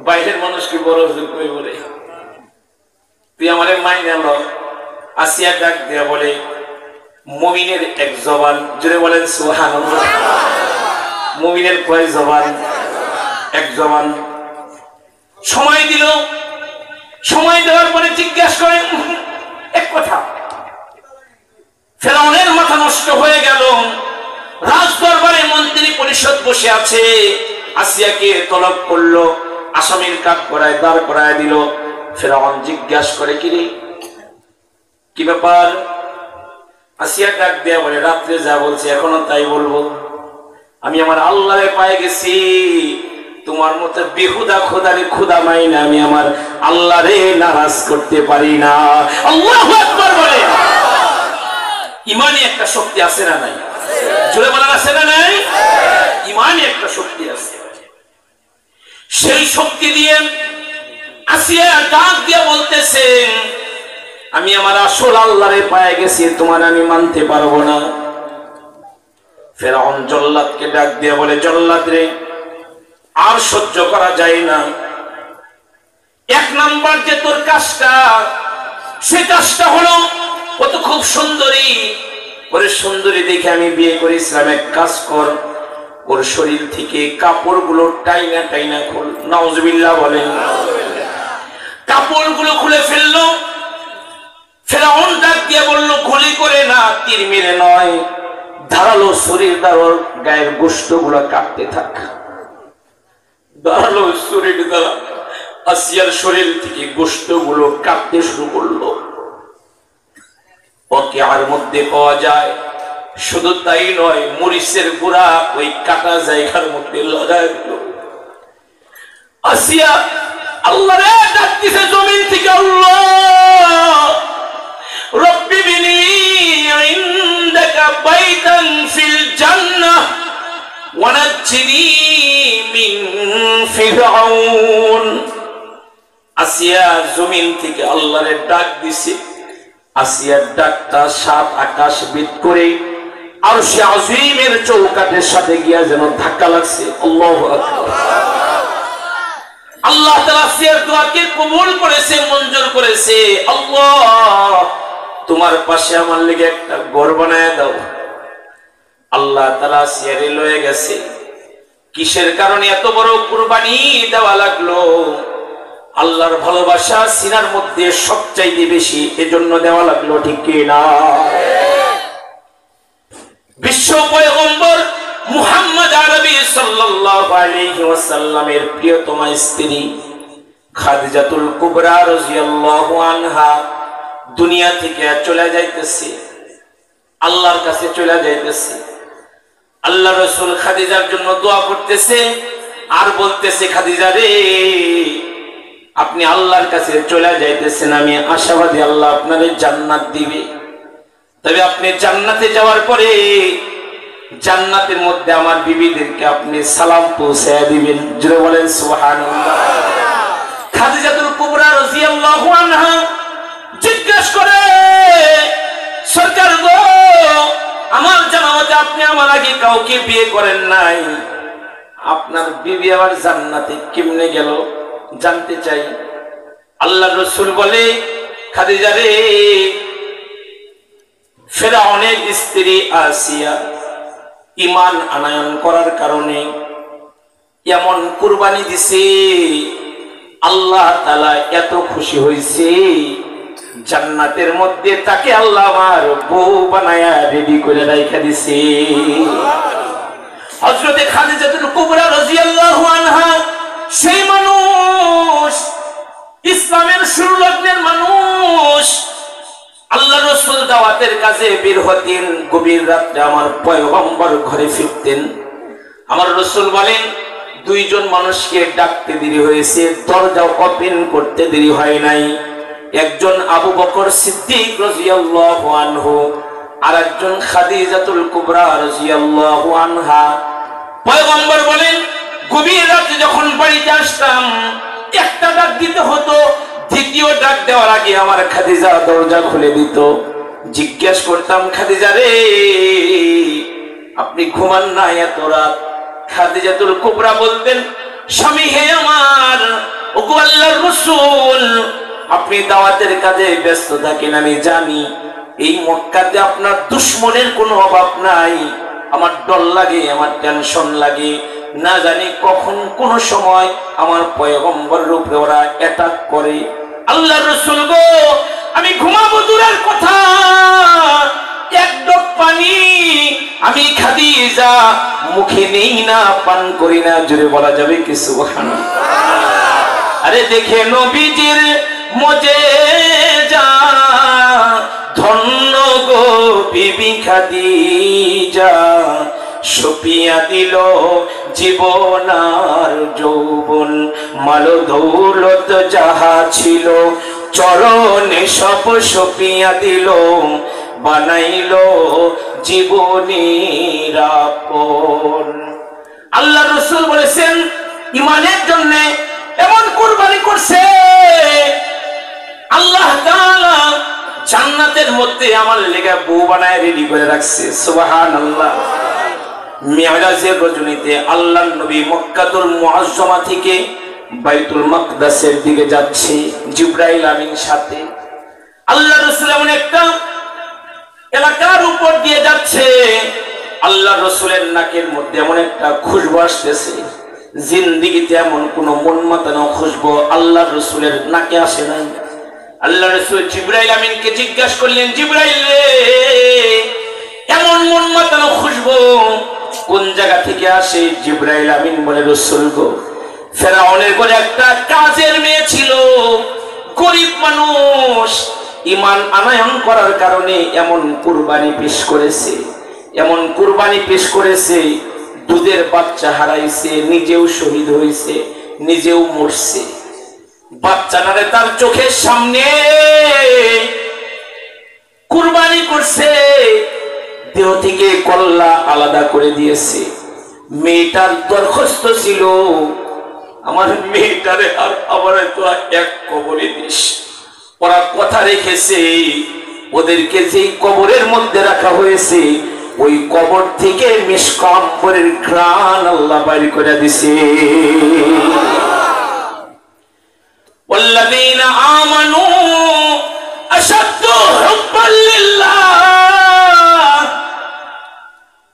বাইরের মানুষকে বড় হুজুর কই বলে, তুই আমারে মাইনে ল। আসিয়া ডাক দিয়া বলে, মুমিনের এক জবান, জোরে বলেন সুবহানাল্লাহ। মুমিনের কয় জবান? এক জবান। সময় দিল, সময় দেওয়ার পরে জিজ্ঞাসা করে এক কথা। ফেরাউনের মাথা নষ্ট হয়ে গেল। রাজ দরবারে মন্ত্রী পরিষদ বসে আছে, আসিয়াকে তলব করলো, আসামির কাঠ করায় দাঁড় করায় দিল। ফেরাউন জিজ্ঞাসা করে, কি রে, কি ব্যাপার? আসিয়া ডাক দেয়া বলে, রাত্রে যা বলছে এখনো তাই বলবো, আমি আমার আল্লাহরে পায়ে গেছি, তোমার মতো বেহুদা খোদারে খোদা মাই না, আমি আমার আল্লাহরে নারাজ করতে পারি না। আল্লাহু আকবার বলে। ইমানি একটা শক্তি আছে না নাই? জোরে বলেন আছে না নাই? ইমানি একটা শক্তি আছে। সেই শক্তি দিয়ে আসিয়া ডাক দিয়ে বলতেছে, আমি আমার আসল আল্লাহরে পায়ে গেছি, তোমার আমি মানতে পারবো না। ফেরাউন জল্লাদকে ডাক দিয়ে বলে, জল্লাদ রে, আর সহ্য করা যায় না। এক নাম্বার যে তোর কাজটা, সে কাজটা হলো, ও তো খুব সুন্দরী, ওরে সুন্দরী দেখে আমি বিয়ে করেছিলাম, এক কাজ কর, ওর শরীর থেকে কাপড়গুলো টাইনা টাইনা খুল। নাউজুবিল্লাহ বলেন। কাপড়গুলো খুলে ফেললো। ফেরাউন ডাক দিয়ে বলল, গুলি করে না, তীর মেরে নয়, ধারালো শরীর দ্বারা ওর গায়ের গোশত গুলা কাটতে থাক। ধারালো শরীর দ্বারা আসিয়ার শরীর থেকে গোশত গুলো কাটতে শুরু করলো। ওয়াকিয়ার মধ্যে পাওয়া যায়, শুধু তাই নয়, মরিচের গুঁড়া ওই কাটা জায়গার মধ্যে লাগায় দিল। আসিয়া আল্লাহরে ডাকতেছে জমিন থেকে, আল্লাহ রব্বি বিনি ইনদাকা বাইতান ফিল জান্নাহ ওয়া নাজ্জিনি মিন ফিরআউন। আসিয়া জমিন থেকে আল্লাহরে ডাক দিছে। আসিয়ার ডাকটা 7 আকাশ ভেদ করে আরশে আজিমের চৌকাঠের সাথে গিয়া যেন ধাক্কা লাগছে। আল্লাহু আকবার। আল্লাহ তাআলা আসিয়ার দোয়াকে কবুল করেছে, মঞ্জুর করেছে। আল্লাহ, তোমার পাশে আমার লেগে একটা ঘর বানায় দাও। আল্লাহ তাআলা আসিয়ারে লয়ে গেছে। কিসের কারণে এত বড় কুরবানি দেওয়া লাগলো? আল্লাহর ভালোবাসা সিনার মধ্যে সবচাইতে বেশি, এজন্য দেওয়া লাগলো, ঠিক কি না? বিশ্ব পয়গম্বর মুহাম্মদ আরবি সাল্লাল্লাহু আলাইহি ওয়াসাল্লামের প্রিয়তমা স্ত্রী খাদিজাতুল কুবরা রাদিয়াল্লাহু আনহা দুনিয়া থেকে চলে যাইতেছে, আল্লাহর কাছে চলে যাইতেছে। আল্লাহ রাসূল খাদিজার জন্য দোয়া করতেছে আর বলতেছে, খাদিজা রে, আপনি আল্লাহর কাছে চলে যাইতেছেন, আমি আশাবাদী আল্লাহ আপনারে জান্নাত দিবে। তবে আপনি জান্নাতে যাওয়ার পরে জান্নাতের মধ্যে আমার বিবিদেরকে আপনি সালাম পৌঁছায় দিবেন। জোরে বলেন সুবহানাল্লাহ। খাদিজাতুল কুবরা রাদিয়াল্লাহু আনহা জিজ্ঞেস করে, সরকার গো, আমার জানা মতে আপনি আমার আগে কাউকে বিয়ে করেন নাই, আপনার বিবি আবার জান্নাতে কেমনে গেল জানতে চাই। আল্লাহর রাসূল বলে, খাদিজা রে, ফিরআউনের স্ত্রী আসিয়া ঈমান আনয়ন করার কারণে এমন কুরবানি দিছে, আল্লাহ তাআলা এত খুশি হইছে, জান্নাতের মধ্যে তাকে আল্লাহ আমার বউ বানায়া রেডি করে রাইখা দিছে। হযরত খাদিজাতুল কুবরা রাদিয়াল্লাহু আনহা সেই মানুষ, ইসলামের শুরু লগ্নের মানুষ। আল্লাহ রাসূল দাওয়াতের কাজে বের হতেন, গভীর রাতে আমার পয়গম্বর ঘরে ফিরতেন। আমার রাসূল বলেন, দুইজন মানুষকে ডাকতে দেরি হয়েছে, দরজা ওপেন করতে দেরি হয় নাই। একজন আবু বকর সিদ্দিক রাদিয়াল্লাহু আনহু, আর একজন খাদিজাতুল কুবরা রাদিয়াল্লাহু আনহা। পয়গম্বর বলেন, গভীর রাতে যখন বাড়িতে আসতাম, একটা ডাক দিতে হতো, দ্বিতীয় ডাক দেওয়ার আগে আমার খাদিজা দরজা খুলে দিত। জিজ্ঞেস করতাম, খাদিজা রে, আপনি ঘুমান না এত রাত? খাদিজাতুল কুবরা বলতেন, স্বামী হে আমার, ওগো আল্লাহর রাসূল, আপনি দাওয়াতের কাজে ব্যস্ত থাকেন, আমি জানি। এই মক্কাতে আপনার দুশমনের কোনো অভাব নাই। আমার ডর লাগে, আমার টেনশন লাগে, না জানি কখন কোন সময় আমার পয়গম্বরের উপরে ওরা অ্যাটাক করে। আল্লাহর রাসূল গো, আমি ঘুমাবো দূরের কথা, এক ডক পানি আমি খাদিজা মুখে নেই না, পান করি না। জোরে বলা যাবে কি সুবহানাল্লাহ? আরে দেখে নবীজির মুজিজা, ধন্য গো বিবি খাদিজা, সপিয়া দিল জীবন আর যৌবন, মাল দৌলত যাহা ছিল চরণে সব সপিয়া দিল, বানাইল জীবনের আপন। আল্লাহ রাসূল বলেছেন, ঈমানের জন্য এমন কুরবানি করছে, আল্লাহ তাআলা জান্নাতের মধ্যে আমার লেগে বউ বানায় রেডি করে রাখছে। সুবহানাল্লাহ। মিরাজের রজনীতে আল্লাহর নবী মক্কাতুল মুআজ্জামা থেকে বাইতুল মাকদাসের দিকে যাচ্ছে, জিবরাইল আমিন সাথে। আল্লাহ রাসূল এমন একটা এলাকার উপর দিয়ে যাচ্ছে, আল্লাহ রাসূলের নাকের মধ্যে এমন একটা খুশবু আসতেছে, জিন্দেগিতে এমন কোন মন মাতানো খুশবু আল্লাহ রাসূলের নাকে আসে নাই। আল্লাহ রাসূল জিবরাইল আমিনকে জিজ্ঞাসা করলেন, জিবরাইল রে, এমন মন মাতানো খুশবু কোন জায়গা থেকে আসে? জিবরাইল আমিন বলে, রাসূল গো, ফেরাউনের ঘরে একটা কাজের মেয়ে ছিল, গরিব মানুষ, ঈমান আনয়ন করার কারণে এমন কুরবানি পেশ করেছে, এমন কুরবানি পেশ করেছে, দুধের বাচ্চা হারাইছে, নিজেও শহীদ হয়েছে, নিজেও মরছে। বাচ্চাটারে তার চোখের সামনে কুরবানি করছে, দেহ থেকে কল্লা আলাদা করে দিয়েছে। মেয়েটার দরখাস্ত ছিল, আমার মেয়েটারে আর আমার তোরা এক কবরে দিস। ওরা কথা রেখেছে, ওদেরকে যেই কবরের মধ্যে রাখা হয়েছে ওই কবর থেকে মিশক আম্বরের ঘ্রাণ আল্লাহ বাইর করে দিছে। ওয়াল্লাযীনা আমানু আশাদ্দু হুব্বান লিল্লাহ।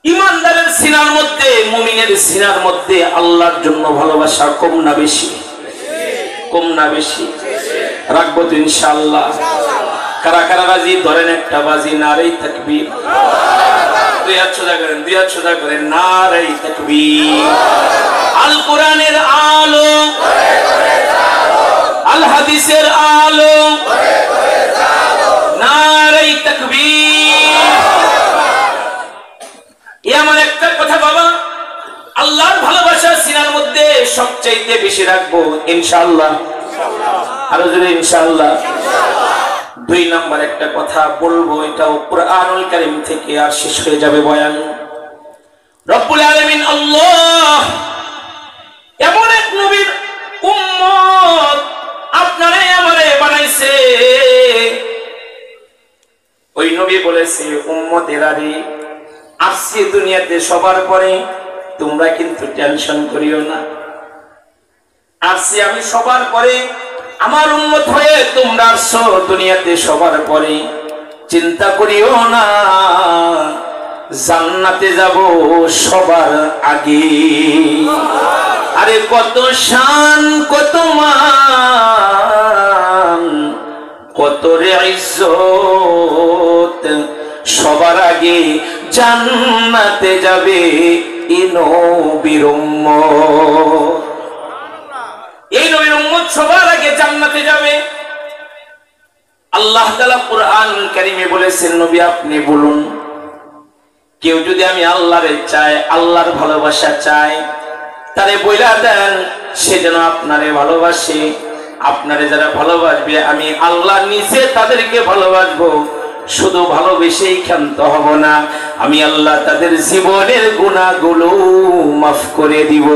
ঈমানদারের সিনার মধ্যে, মুমিনের সিনার মধ্যে আল্লাহর জন্য ভালোবাসা কম না বেশি? কম না বেশি? রাখবো তো ইনশাআল্লাহ। কারা কারা রাজি? ধরেন একটা বাজি, নারেই তাকবীর। দুই হাত সোজা করেন, দুই হাত সোজা করেন, নারেই তাকবীর। আল কোরআনের আলো, আল হাদিসের আলো, নারেই তাকবীর। এ আমার একটা কথা বাবা, আল্লাহর ভালোবাসা সিনার মধ্যে সবচাইতে বেশি রাখবো ইনশাআল্লাহ। আরো জোরে ইনশাআল্লাহ। দুই নাম্বার একটা কথা বলবো, এটাও কুরআনুল কারীম থেকে, আর শেষ হয়ে যাবে বয়ান। রব্বুল আলামিন আল্লাহ এমন এক নবীর উম্মত আপনারে আমারে বানাইছে। ওই নবী বলেছে, উম্মতেরা রে, আসছি দুনিয়াতে সবার পরে, তোমরা কিন্তু টেনশন করিও না। আসছি আমি সবার পরে, আমার উম্মত হয়ে তোমরা আসছো দুনিয়াতে সবার পরে, চিন্তা করিও না, জান্নাতে যাব সবার আগে। আরে কত শান, কত মান, কত রে ইজ্জত, সবার আগে জান্নাতে যাবে এই নবীর উম্মত। এই নবীর উম্মত সবার আগে জান্নাতে যাবে। আল্লাহ তাআলা কুরআন কারীমে বলেছেন, নবী আপনি বলুন, কেউ যদি আমি আল্লাহরে চাই, আল্লাহর ভালোবাসা চাই, তারে বইলা দেন সে যেন আপনারে ভালোবাসে। আপনারে যারা ভালোবাসবে আমি আল্লাহ নিজে তাদেরকে ভালোবাসবো। শুধু ভালোবেসেই ক্ষান্ত হব না, আমি আল্লাহ তাদের জীবনের গুনাহগুলো মাফ করে দিব।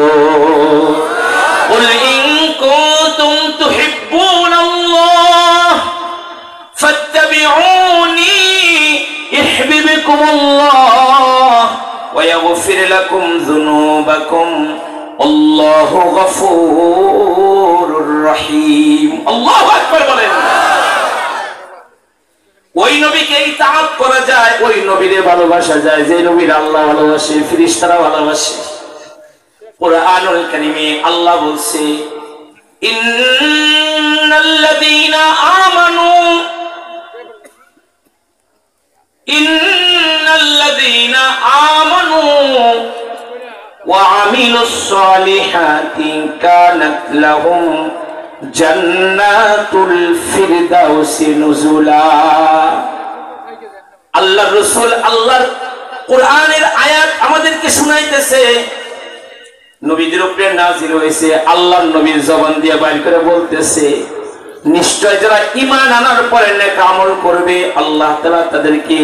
قل إن كنتم تحبون الله فاتبعوني يحببكم الله ويغفر لكم ذنوبكم والله غفور رحيم। আল্লাহু আকবার বলেন। ওই নবীকে ইতাআত করা যায়, ওই নবীরে ভালোবাসা যায় যে নবীর আল্লাহ ভালোবাসে, ফেরেশতারা ভালোবাসে। কুরআনুল কারীমে আল্লাহ বলছে, ইন্নাল্লাযীনা আমানু ওয়া আমিলুস সালিহাতি কানাত লাহুম জান্নাতুল ফিরদাউসি নুজুলা। আল্লাহর রাসূল আল্লাহর কোরআনের আয়াত আমাদেরকে শুনাইতেছে, নবীদের উপরে নাযিল হয়েছে, আল্লাহর নবীর জবান দিয়ে বাইর করে বলতেছে, নিশ্চয় যারা ঈমান আনার পরে নেক আমল করবে আল্লাহ তাআলা তাদেরকে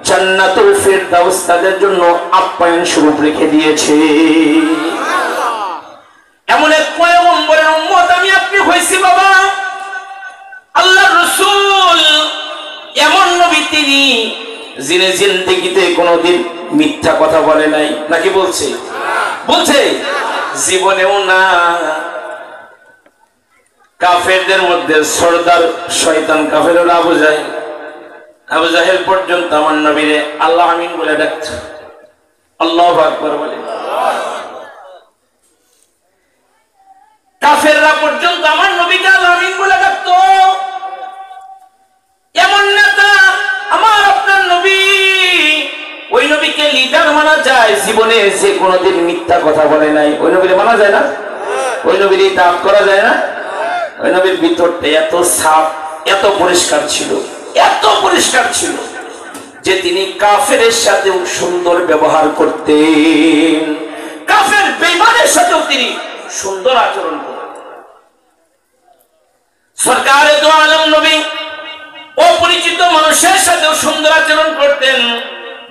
জান্নাতুল ফিরদাউস তাদের জন্য আপ্যায়ন স্বরূপ রেখে দিয়েছে। এমন এক পয়গম্বরের উম্মত আমি আপনি হইছি বাবা। আল্লাহর রাসূল এমন নবী তিনি, যিনি জিন্দেগিতে কোনোদিন মিথ্যা কথা বলে নাই, নাকি বলছে? বলছে জীবনেও না। কাফেরদের মধ্যে সরদার শয়তান কাফের হলো আবু জাহেল। আবু জাহেল পর্যন্ত আমার নবীরে আল্লাহ আমিন বলে ডাকত। আল্লাহু আকবার বলে। কাফেররা পর্যন্ত আমার নবীকে আল্লাহ আমিন বলে ডাকত। এমন নেতা আমার আপনার নবী, ওই নবীকে লিডার মানা যায়, জীবনে যে কোনোদিন মিথ্যা কথা বলে নাই, ওই নবীরে মানা যায় না? ওই নবীর ইতাআত করা যায় না? ওই নবীর ভিতরটা এত সাফ, এত পরিষ্কার ছিল, এত পরিষ্কার ছিল যে তিনি কাফেরের সাথেও সুন্দর ব্যবহার করতেন, কাফের বেঈমানের সাথেও তিনি সুন্দর আচরণ করতেন। সরকারে দো আলম নবী অপরিচিত মানুষের সাথেও সুন্দর আচরণ করতেন।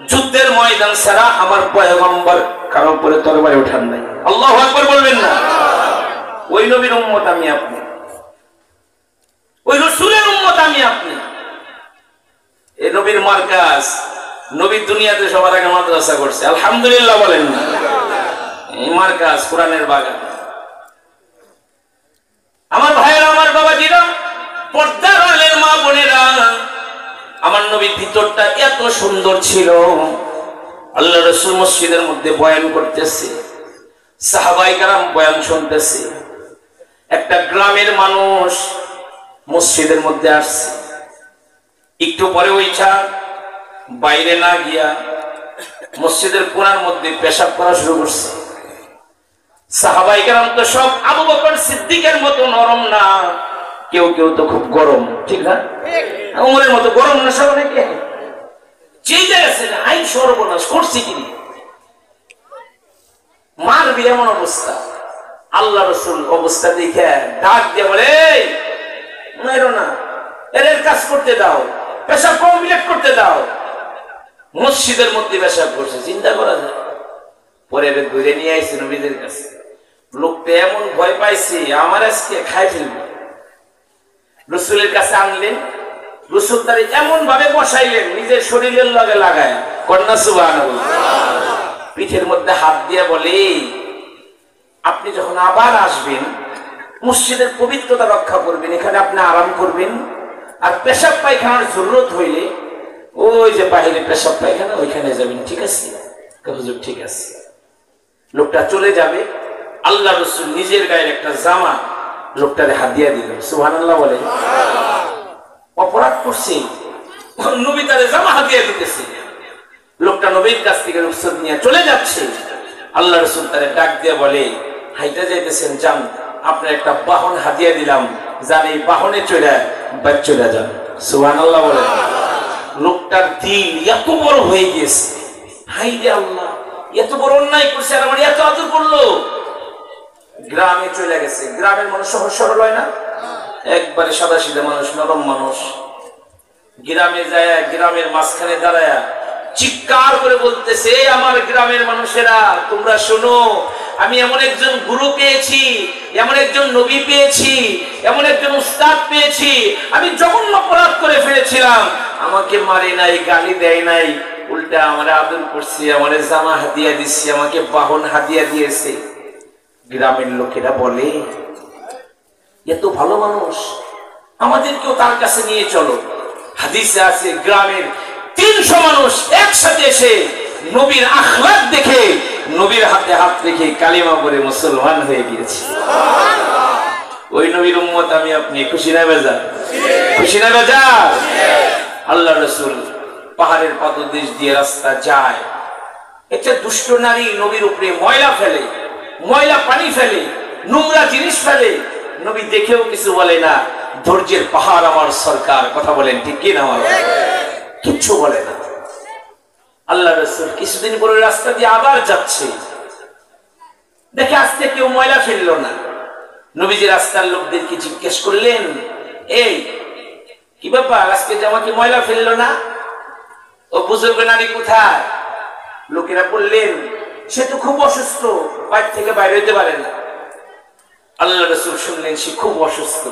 যুদ্ধের ময়দান ছাড়া আমার পয়গম্বর কারো উপরে তরবারি ওঠান নাই। আল্লাহু আকবার বলবেন না? ওই নবীর উম্মত আমি আপনি, ওই রাসূলের উম্মত আমি আপনি। এই নবীর মার্কাজ, নবীর দুনিয়াতে সবার আগে মাদ্রাসা করছে, আলহামদুলিল্লাহ বলেন না? এই মার্কাজ কোরআনের বাগান। আমার ভাইয়েরা, আমার বাবাজিরা, পর্দার আলের মা বোনেরা, আমার নবীর ভিতরটা এত সুন্দর ছিল। আল্লাহ রাসূল মসজিদের মধ্যে বয়ান করতেছে, সাহাবায়ে কেরাম বয়ান শুনতেছে। একটা গ্রামের মানুষ মসজিদের মধ্যে আসছে, একটু পরে ওই ছাড় বাইরে না গিয়া মসজিদের কোণার মধ্যে পেশাব করা শুরু করছে। সাহাবায়ে কেরাম তো সব আবু বকর সিদ্দিকের মতো নরম না, কেউ কেউ তো খুব গরম, ঠিক না? ওমরের মতো গরম না সব, অনেকে চেয়ে গেছে না, আইন সর্বনাশ করছি কিনি, মারবি এমন অবস্থা। আল্লাহ রাসূল অবস্থা দেখে ডাক দিয়ে বলে, মাইরো না, এর কাজ করতে দাও, পেশাব কমপ্লিট করতে দাও। মসজিদের মধ্যে পেশাব করছে, চিন্তা করা যায়। পরে এবার ধরে নিয়ে আইছে নবীদের কাছে। লোকটা এমন ভয় পাইছে, আমার আজকে খাই ফেলবে। রাসূলের কাছে আনলেন, রাসূল তারে এমন ভাবে বসাইলেন, নিজের শরীরের লগে লাগায়, কন্যা সুবহানাল্লাহ, পিঠের মধ্যে হাত দিয়ে বলে, আপনি যখন আবার আসবেন মসজিদের পবিত্রতা রক্ষা করবেন, এখানে আপনি আরাম করবেন, আর পেশাব পায়খানার জরুরত হইলে ওই যে বাহিরে পেশাব পায়খানা ওইখানে যাবেন, ঠিক আছে? হুজুর ঠিক আছে। লোকটা চলে যাবে, আল্লাহ রাসূল নিজের গায়ের একটা জামা লোকটারে হাদিয়া দিল। সুবহানাল্লাহ বলে। অপরাধ করছে, নবী তারে জামা হাদিয়া দিতেছে। লোকটা নবীর কাছ থেকে রুখসত নিয়ে চলে যাচ্ছে। আল্লাহ রাসূল তারে ডাক দিয়ে বলে, হাইটা যাইতেছেন, যান, আপনার একটা বাহন হাদিয়া দিলাম, যার এই বাহনে চলে যান। সুবহানাল্লাহ বলে। লোকটার দিল এত বড় হয়ে গেছে, হাই রে আল্লাহ, এত বড় অন্যায় করছে আর আমার এত আদর করলো। গ্রামে চলে গেছে। গ্রামের মানুষ সহজ সরল হয় না, একবারে সাদা সিধা মানুষ, নরম মানুষ। গ্রামে যায়, গ্রামের মাঝখানে দাঁড়ায় চিৎকার করে বলতেছে, আমার গ্রামের মানুষেরা তোমরা শোনো, আমি এমন একজন গুরু পেয়েছি, এমন একজন নবী পেয়েছি, এমন একজন উস্তাদ পেয়েছি। আমি জঘন্য অপরাধ করে ফেলেছিলাম, আমাকে মারে নাই, গালি দেয় নাই, উল্টা আমার আদর করছে, আমার জামা হাদিয়া দিচ্ছে, আমাকে বাহন হাদিয়া দিয়েছে। গ্রামের লোকেরা বলে, এত ভালো মানুষ, আমাদেরকেও তার কাছে নিয়ে চলো। হাদিসে আছে, গ্রামের 300 মানুষ একসাথে এসে নবীর আখলাক দেখে নবীর হাতে হাত রেখে কালিমা পড়ে মুসলমান হয়ে গিয়েছে। ওই নবীর উম্মত আমি আপনি। খুশি না বেজার? খুশি না বেজার? আল্লাহ রাসূল পাহাড়ের পাদদেশ দিয়ে রাস্তা যায়, একটা দুষ্ট নারী নবীর উপরে ময়লা ফেলে, ময়লা পানি ফেলে, নোংরা জিনিস ফেলে। নবী দেখেও কিছু বলে না। ধৈর্যের পাহাড় আমার সরকার, কথা বলেন ঠিক কি না? কিচ্ছু বলে না। আল্লাহ রাসূল কিছুদিন পরে রাস্তা দিয়ে আবার যাচ্ছে, দেখে আজকে কেউ ময়লা ফেললো না। নবীজি রাস্তার লোকদেরকে জিজ্ঞেস করলেন, এই কি ব্যাপার, আজকে জামা কি ময়লা ফেললো না? ও বুজুর্গ নারী কোথায়? লোকেরা বললেন, সে তো খুব অসুস্থ, বাইরে থেকে বাইরে হইতে পারে না। আল্লাহ রাসূল শুনলেন সে খুব অসুস্থ।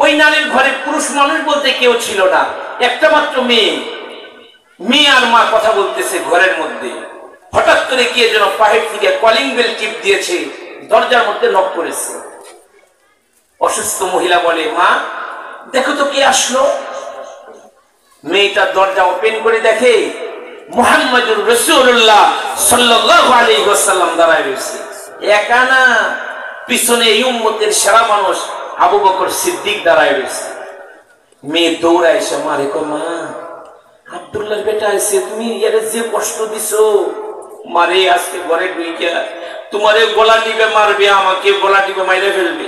ওই নারীর ঘরে পুরুষ মানুষ বলতে কেউ ছিল না, একটা মাত্র মেয়ে। মেয়ে আর মা কথা বলতেছে ঘরের মধ্যে। হঠাৎ করে গিয়ে যেন বাহির থেকে কলিং বেল টিপ দিয়েছে, দরজার মধ্যে নক করেছে। অসুস্থ মহিলা বলে, মা দেখো তো কে আসলো। মেয়েটা দরজা ওপেন করে দেখে মুহাম্মদুর রাসূলুল্লাহ সাল্লাল্লাহু আলাইহি ওয়াসাল্লাম দাঁড়ায় রয়েছে। একা না, পিছনে এই উম্মতের সেরা মানুষ আবু বকর সিদ্দিক দাঁড়ায় রয়েছে। মেয়ে দৌড়ায় এসে মারে, কো মা, আব্দুল্লাহর বেটা এসে, তুমি এর যে কষ্ট দিছো, মারে আজকে ঘরে ঢুইকা তোমারে গলা টিপে মারবে, আমাকে গলা টিপে মাইরে ফেলবে।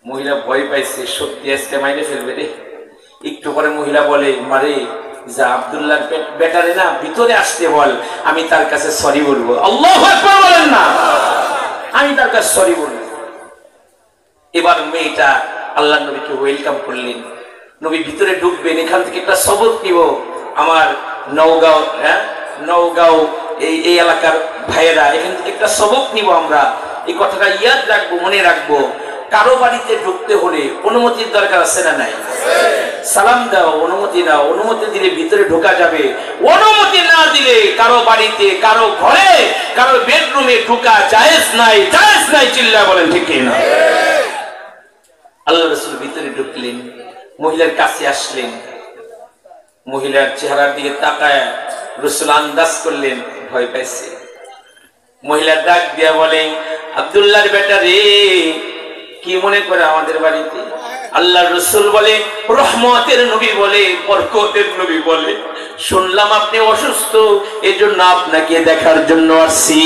মহিলা ভয় পাইছে, সত্যি আজকে মাইরে ফেলবে রে। একটু পরে মহিলা বলে, মারে যা আব্দুল্লাহর বেটারে না ভিতরে আসতে বল, আমি তার কাছে সরি বলবো। আল্লাহু আকবার বলেন না? আমি তার কাছে সরি বলবো। এবার মেয়েটা আল্লাহর নবীকে ওয়েলকাম করলেন। নবী ভিতরে ঢুকবেন, এখান থেকে একটা সবক নিব। আমার নওগাঁও, নওগাঁও এই এলাকার ভাইয়েরা, এখান থেকে একটা সবক নিব আমরা। এই কথাটা ইয়াদ রাখবো, মনে রাখবো। কারো বাড়িতে ঢুকতে হলে অনুমতির দরকার আছে না নাই? সালাম দাও, অনুমতি দাও, অনুমতি দিলে ভিতরে ঢোকা যাবে। অনুমতি না দিলে কারো বাড়িতে, কারো ঘরে, কারো বেডরুমে ঢোকা জায়েজ নাই, জায়েজ নাই। চিল্লা বলেন ঠিক না? আল্লাহ রাসূল ভিতরে ঢুকলেন, মহিলার কাছে আসলেন। মহিলার চেহারার দিকে তাকায় রাসূল আন্দাজ করলেন ভয় পাইছে। মহিলা ডাক দিয়া বলে, আব্দুল্লাহর বেটা রে, কি মনে করে আমাদের বাড়িতে? আল্লাহ রাসূল বলে, রহমতের নবী বলে, বরকতের নবী বলে, শুনলাম আপনি অসুস্থ, এজন্য আপনাকে দেখার জন্য আসছি।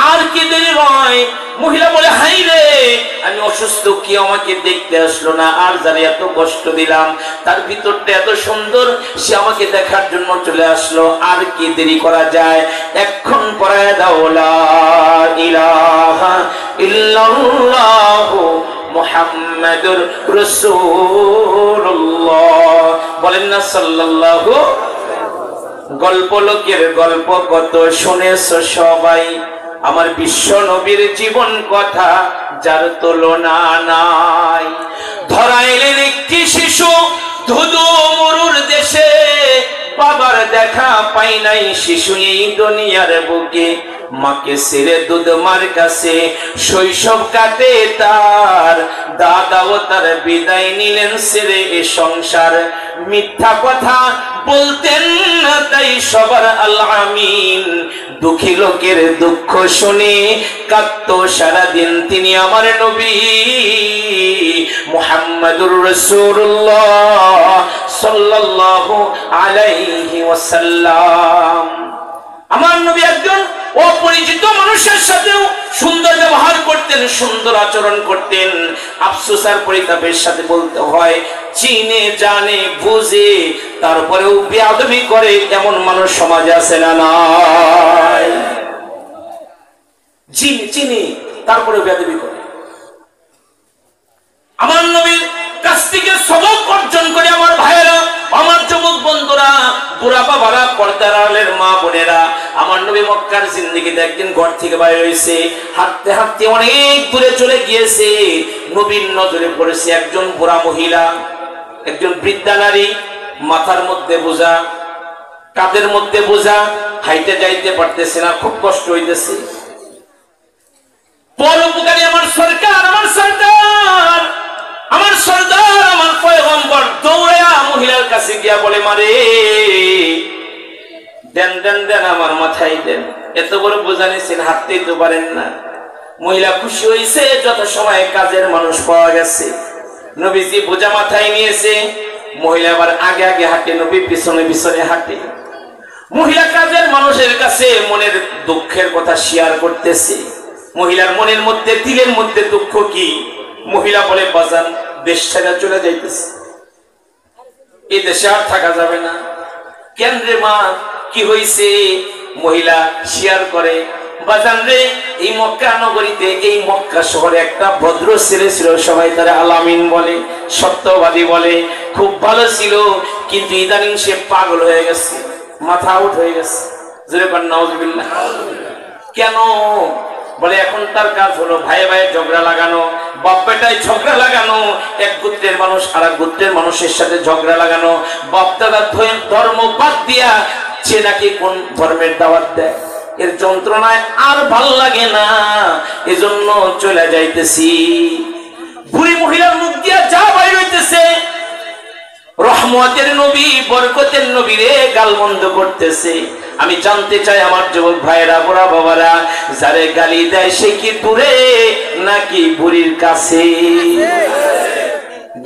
আর কি দেরি নয়? মহিলা বলে, হাই রে, আমি অসুস্থ, কি আমাকে দেখতে আসলো না? আর যারা এত কষ্ট দিলাম, তার ভিতরটা এত সুন্দর, সে আমাকে দেখার জন্য চলে আসলো। আর কি দেরি করা যায়? এখন পড়ায় দাও লা ইলাহা ইল্লাল্লাহু মুহাম্মাদুর রাসূলুল্লাহ। বলেন না সাল্লাল্লাহু। গল্প লোকের গল্প কত শুনেছো সবাই, আমার বিশ্ব নবীর জীবন কথা যার তুলনা নাই। ধরাইলেন একটি শিশু ধুধু মরুর দেশে, বাবার দেখা পাই নাই শিশু এই দুনিয়ার বুকে। মাকে ছেড়ে দুধ মার কাছে শৈশব কাটে তার, দাদাও তার বিদায় নিলেন ছেড়ে এ সংসার। মিথ্যা কথা বলতেন না তাই সবার আল্লাহ আমিন, দুঃখী লোকের দুঃখ শুনে কাঁদতো সারাদিন তিনি আমার নবী মুহাম্মাদুর রাসূলুল্লাহ সাল্লাল্লাহু আলাইহি ওয়াসাল্লাম। আমার নবী একজন অপরিচিত মানুষের সাথেও সুন্দর ব্যবহার করতেন, সুন্দর আচরণ করতেন। আফসোস আর পরিতাপের সাথে বলতে হয়, চিনে জানে বুঝে তারপরেও বেয়াদবি করে এমন মানুষ সমাজে আছে না নাই? চিনি তারপরেও বেয়াদবি করে। আমার নবীর কাছ থেকে সবক অর্জন করে আমার ভাইয়েরা, আমার যুবক বন্ধুরা, বুড়া বাবারা, পর্দার আড়ালের মা বোনেরা, আমার নবী মক্কার জিন্দেগিতে একদিন ঘর থেকে বাইরে হয়েছে, হাঁটতে হাঁটতে অনেক দূরে চলে গিয়েছে। নবীর নজরে পড়েছে একজন বুড়া মহিলা, একজন বৃদ্ধা নারী, মাথার মধ্যে বোঝা, কাঁধের মধ্যে বোঝা, হাইটে যাইতে পারতেছে না, খুব কষ্ট হইতেছে। পরোপকারী আমার সরকার, আমার সরকার, আমার সরদার, আমার পয়গম্বর দৌড়ায়া মহিলার কাছে গিয়া বলে, মারে দেন দেন দেন, আমার মাথায় দেন, এত বড় বোঝা নিয়েছেন, হাঁটতেই তো পারেন না। মহিলা খুশি হয়েছে, যত সময় কাজের মানুষ পাওয়া গেছে। নবীজি বোঝা মাথায় নিয়েছে, মহিলা আবার আগে আগে হাঁটে, নবী পিছনে পিছনে হাঁটে। মহিলা কাজের মানুষের কাছে মনের দুঃখের কথা শেয়ার করতেছে। মহিলার মনের মধ্যে, দিলের মধ্যে দুঃখ কি? মহিলা বলে, বাজান দেশ ছেড়ে চলে যাইতেছে, এই দেশে আর থাকা যাবে না। কেন রে মা, কি হয়েছে? মহিলা শেয়ার করে, বাজান রে, এই মক্কা নগরীতে, এই মক্কা শহরে একটা ভদ্র ছেলে ছিল, সবাই তারা আলামিন বলে, সত্যবাদী বলে, খুব ভালো ছিল, কিন্তু ইদানিং সে পাগল হয়ে গেছে, মাথা আউট হয়ে গেছে। জোরে কর নাউজুবিল্লাহ। কেন? বলে এখন তার কাজ হলো ভাই ভাই ঝগড়া লাগানো, বাপ বেটায় ঝগড়া লাগানো, এক গোত্রের মানুষ আর এক গোত্রের মানুষের সাথে ঝগড়া লাগানো, বাপ দাদার ধর্ম বাদ দিয়া সে নাকি কোন ধর্মের দাওয়াত দেয়। এর যন্ত্রণায় আর ভাল লাগে না, এজন্য চলে যাইতেছি। বুড়ি মহিলার মুখ দিয়া যা বাইর হইতেছে, রহমতের নবী, বরকতের নবী রে গালমন্দ করতেছে। আমি জানতে চাই আমার যুবক ভাইরা, বুড়া বাবারা, যারে গালি দেয় সে কি দূরে নাকি বুড়ির কাছে?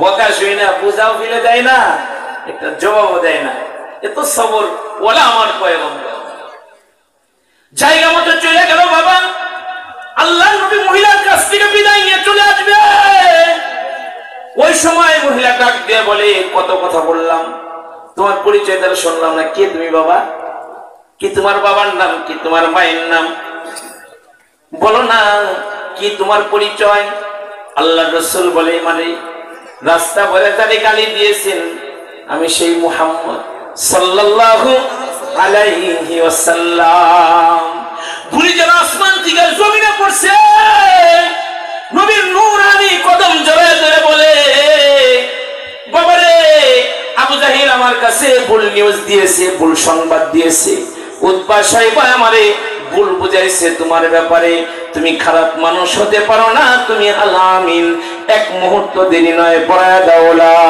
বকা শুই না, বুঝাও ফেলে দেয় না, একটা জবাবও দেয় না। এত সবর ওলা আমার পয়গম্বর। জায়গা মতো চলে গেল বাবা, আল্লাহর নবী মহিলার কাছ থেকে বিদায় নিয়ে চলে আসবে। ওই সময় মহিলা ডাক দিয়ে বলে, কত কথা বললাম, তোমার পরিচয় তাহলে শুনলাম না, কে তুমি বাবা? কি তোমার বাবার নাম কি? তোমার মায়ের নাম বলো না, কি তোমার পরিচয়? আল্লাহ রাসূল বলে, মানে রাস্তা বলে তারে গালি দিয়েছেন, আমি সেই মুহাম্মদ সাল্লাল্লাহু আলাইহি ওয়াসাল্লাম। ধুলি যেন আসমান থেকে জমিনে পড়ছে। নবীর নূরানি কদম জড়ায় ধরে বলে, বাবারে আবু জাহিল আমার কাছে ভুল নিউজ দিয়েছে, ভুল সংবাদ দিয়েছে। উতবা সাহেব আমারে ভুল বুঝাইছে তোমার ব্যাপারে। তুমি খারাপ মানুষ হতে পারো না, তুমি আলামিন। এক মুহূর্ত দেরি নয়, পড়া দাও লা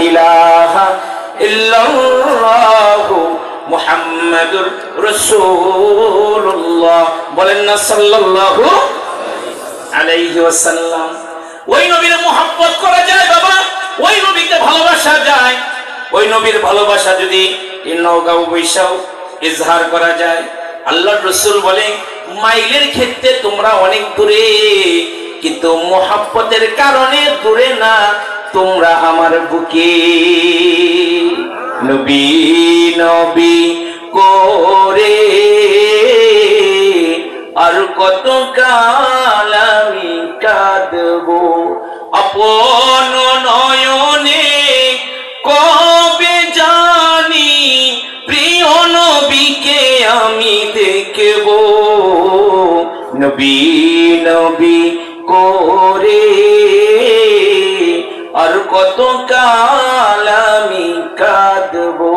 ইলাহা ইল্লাল্লাহু মুহাম্মাদুর রাসূলুল্লাহ। বলেন না সাল্লাল্লাহু আলাইহি ওয়াসাল্লাম। ওই নবীর মুহাব্বত করা যায় বাবা, ওই নবীকে ভালোবাসা যায়। ওই নবীর ভালোবাসা যদি নওগাঁও বৈশাও ইজহার করা যায়। আল্লাহর রাসূল বলে, মাইলের ক্ষেত্রে তোমরা অনেক দূরে, কিন্তু মুহাব্বতের কারণে দূরে না, তোমরা আমার বুকে। নবী নবী করে আর কত কাল আমি কাঁদবো, আপন নয়নে কবে জানি প্রিয় নবীকে আমি দেখব। নবী নবী করে আর কত কাল আমি কাঁদবো।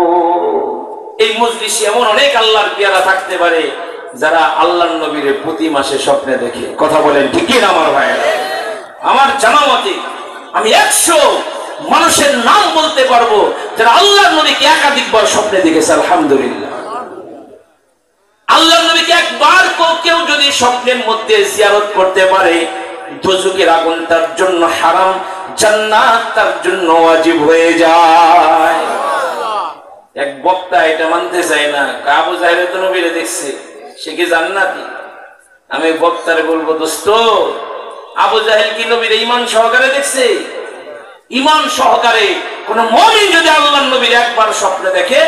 এই মজলিসে এমন অনেক আল্লাহর পেয়ারা থাকতে পারে যারা আল্লাহর নবীর প্রতি মাসে স্বপ্নে দেখে। কথা বলেন ঠিক কি না আমার ভাইয়েরা? আমার জানা মতে আমি 100 মানুষের নাম বলতে পারবো যারা আল্লাহর নবীকে একাধিকবার স্বপ্নে দেখেছে। আলহামদুলিল্লাহ। আল্লাহর নবীকে একবার কেউ যদি স্বপ্নের মধ্যে জিয়ারত করতে পারে, দোজখের আগুন তার জন্য হারাম, জান্নাত তার জন্য ওয়াজিব হয়ে যায়। এক বক্তা এটা মানতে চায় না, আবু জাহেল তো নবীরে দেখছে, সে কি জান্নাতি? আমি বক্তারে বলবো, দোস্ত আবু জাহেল কি নবীর ঈমান সহকারে দেখছে? ঈমান সহকারে কোন মুমিন যদি আল্লাহর নবীর একবার স্বপ্নে দেখে,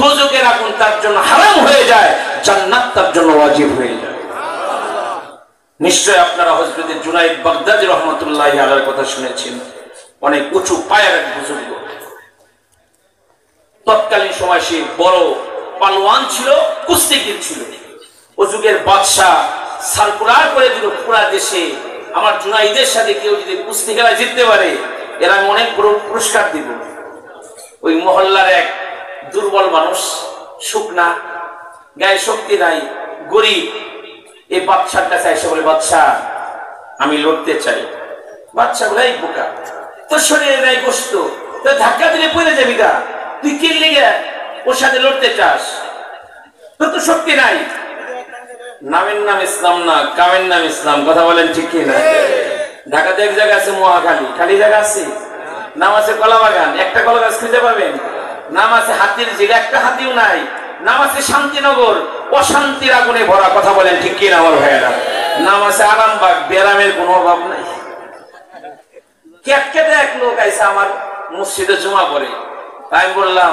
দোজখের আগুন তার জন্য হারাম হয়ে যায়, জান্নাত তার জন্য ওয়াজিব হয়ে যায়। নিশ্চয় আপনারা হযরত জুনাইদ বাগদাদী রাহমাতুল্লাহি আলাইহির কথা শুনেছেন। অনেক উঁচু পায়ের এক বুজুর্গ। তৎকালীন সময় সে বড় পালোয়ান ছিল, কুস্তিগীর ছিল। ও যুগের বাদশা সার্কুলার করে দিল পুরা দেশে, আমার জুনাইদের সাথে কেউ যদি কুস্তি খেলায় জিততে পারে, এরা আমি অনেক বড় পুরস্কার দিব। ওই মহল্লার এক দুর্বল মানুষ, শুকনা, গায়ে শক্তি নাই, গরিব, এই বাদশার কাছে এসে বলে, বাদশা আমি লড়তে চাই। বাদশা বলে, এই বোকা, তোর শরীরে নাই গোশত, তোর ধাক্কা দিলে পড়ে যাবি গা, তুই কি লেগে ওর সাথে লড়তে চাস? তোর তো শক্তি নাই। নামের নাম ইসলাম না, কামের নাম ইসলাম। কথা বলেন ঠিক কি না? ঢাকাতে এক জায়গা আছে মহাখালী, খালি জায়গা আছে, নাম আছে কলা বাগান, একটা কলা গাছ খুঁজে পাবেন। নাম আছে হাতির ঝিল, একটা হাতিও নাই। নাম আছে শান্তিনগর, অশান্তির আগুনে ভরা। কথা বলেন ঠিক কি না আমার ভাইয়েরা? নাম আছে আরামবাগ, ব্যারামের কোনো অভাব নাই। কেটকেটে এক লোক আইসা আমার মসজিদে জমা পড়ে। আমি বললাম,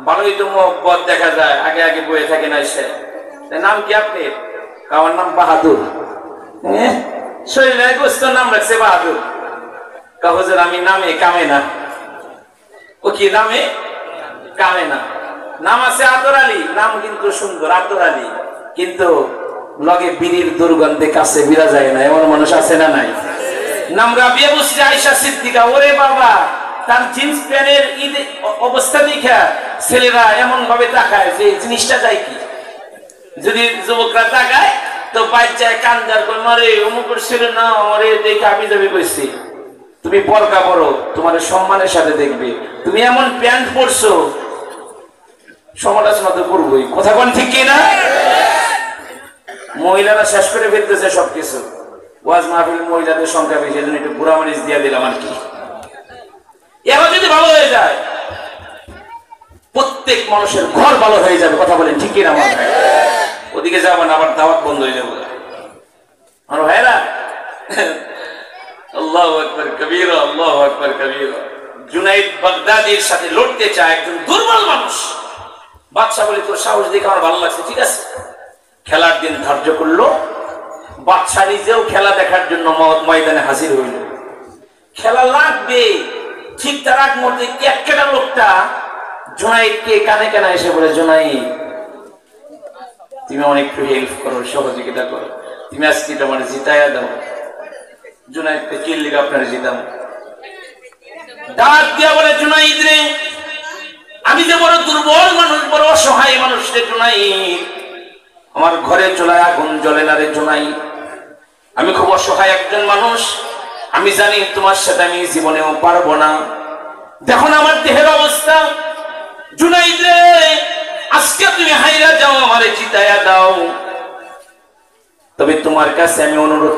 ভালোই তো মহব্বত দেখা যায়, আগে আগে বয়ে থাকে না এসে। নাম কি আপনি? আমার নাম বাহাদুর। শরীরে গোস্ত নাম রাখছে বাহাদুর। কাগজের আমি নামে কামে না। ও কি নামে কামে না? নাম আছে আতর আলী, নাম কিন্তু সুন্দর আতর আলী, কিন্তু লগে বিড়ির দুর্গন্ধে কাছে বিরা যায় না, এমন মানুষ আছে না নাই? নাম রাবিয়া বসছে আয়েশা সিদ্দিকা। ওরে বাবা, তার জিন্স প্যান্টের অবস্থা দেখা ছেলেরা এমন ভাবে তাকায় যে জিনিসটা যায় কি। যদি যুবকরা তাকায় তো বাচ্চায় কান্দার করে, মারে অমুকের ছেলে না, আমারে দেখে আমি যাবি কইছি। তুমি পরকা পরো, তোমার সম্মানের সাথে দেখবে। তুমি এমন প্যান্ট পরছো, সমালোচনা তো করবোই। কথা কোন ঠিক কিনা? মহিলারা শেষ করে ফেলতেছে সবকিছু। ওয়াজ মাহফিল মহিলাদের সংখ্যা বেশি, এজন্য একটু বুড়া মরিচ দিয়ে দিলাম আর কি। এবার যদি ভালো হয়ে যায়, প্রত্যেক মানুষের ঘর ভালো হয়ে যাবে। কথা বলেন ঠিক কিনা আমার ভাই? ওদিকে যাবেন, আবার দাওয়াত বন্ধ হয়ে যাবে আমার ভাইরা। আল্লাহু আকবার কবীরা, আল্লাহু আকবার কবীরা। জুনাইদ বাগদাদীর সাথে লড়তে চায় একজন দুর্বল মানুষ। বাদশা বলে, তোর সাহস দেখে আমার ভালো লাগছে, ঠিক আছে। খেলার দিন ধার্য করলো। বাদশা নিজেও খেলা দেখার জন্য ময়দানে হাজির হইল। খেলা লাগবে, ঠিক তার আগ মুহূর্তে কেটকেটা লোকটা জুনাইদকে কানে কানে এসে বলে, জুনাইদ তুমি অনেক একটু হেল্প করো, সহযোগিতা করো, তুমি আজকে আমার জিতাইয়া দাও। জুনাইদকে কি লিগে আপনার জিতাম? ডাক দিয়া বলে, জুনাইদ রে, আমি যে বড় দুর্বল মানুষ, বড় অসহায় মানুষ রে জুনাইদ, আমার ঘরে চুলায় আগুন জ্বলে না রে জুনাইদ, আমি খুব অসহায় একজন মানুষ, আমি জানি তোমার সাথে আমি জীবনেও পারবো না। দেখো না আমার দেহের অবস্থা, জুনাইদ রে আজকে তুমি হাইরা যাও, আমারে জিতাইয়া দাও, তবে তোমার কাছে আমি অনুরোধ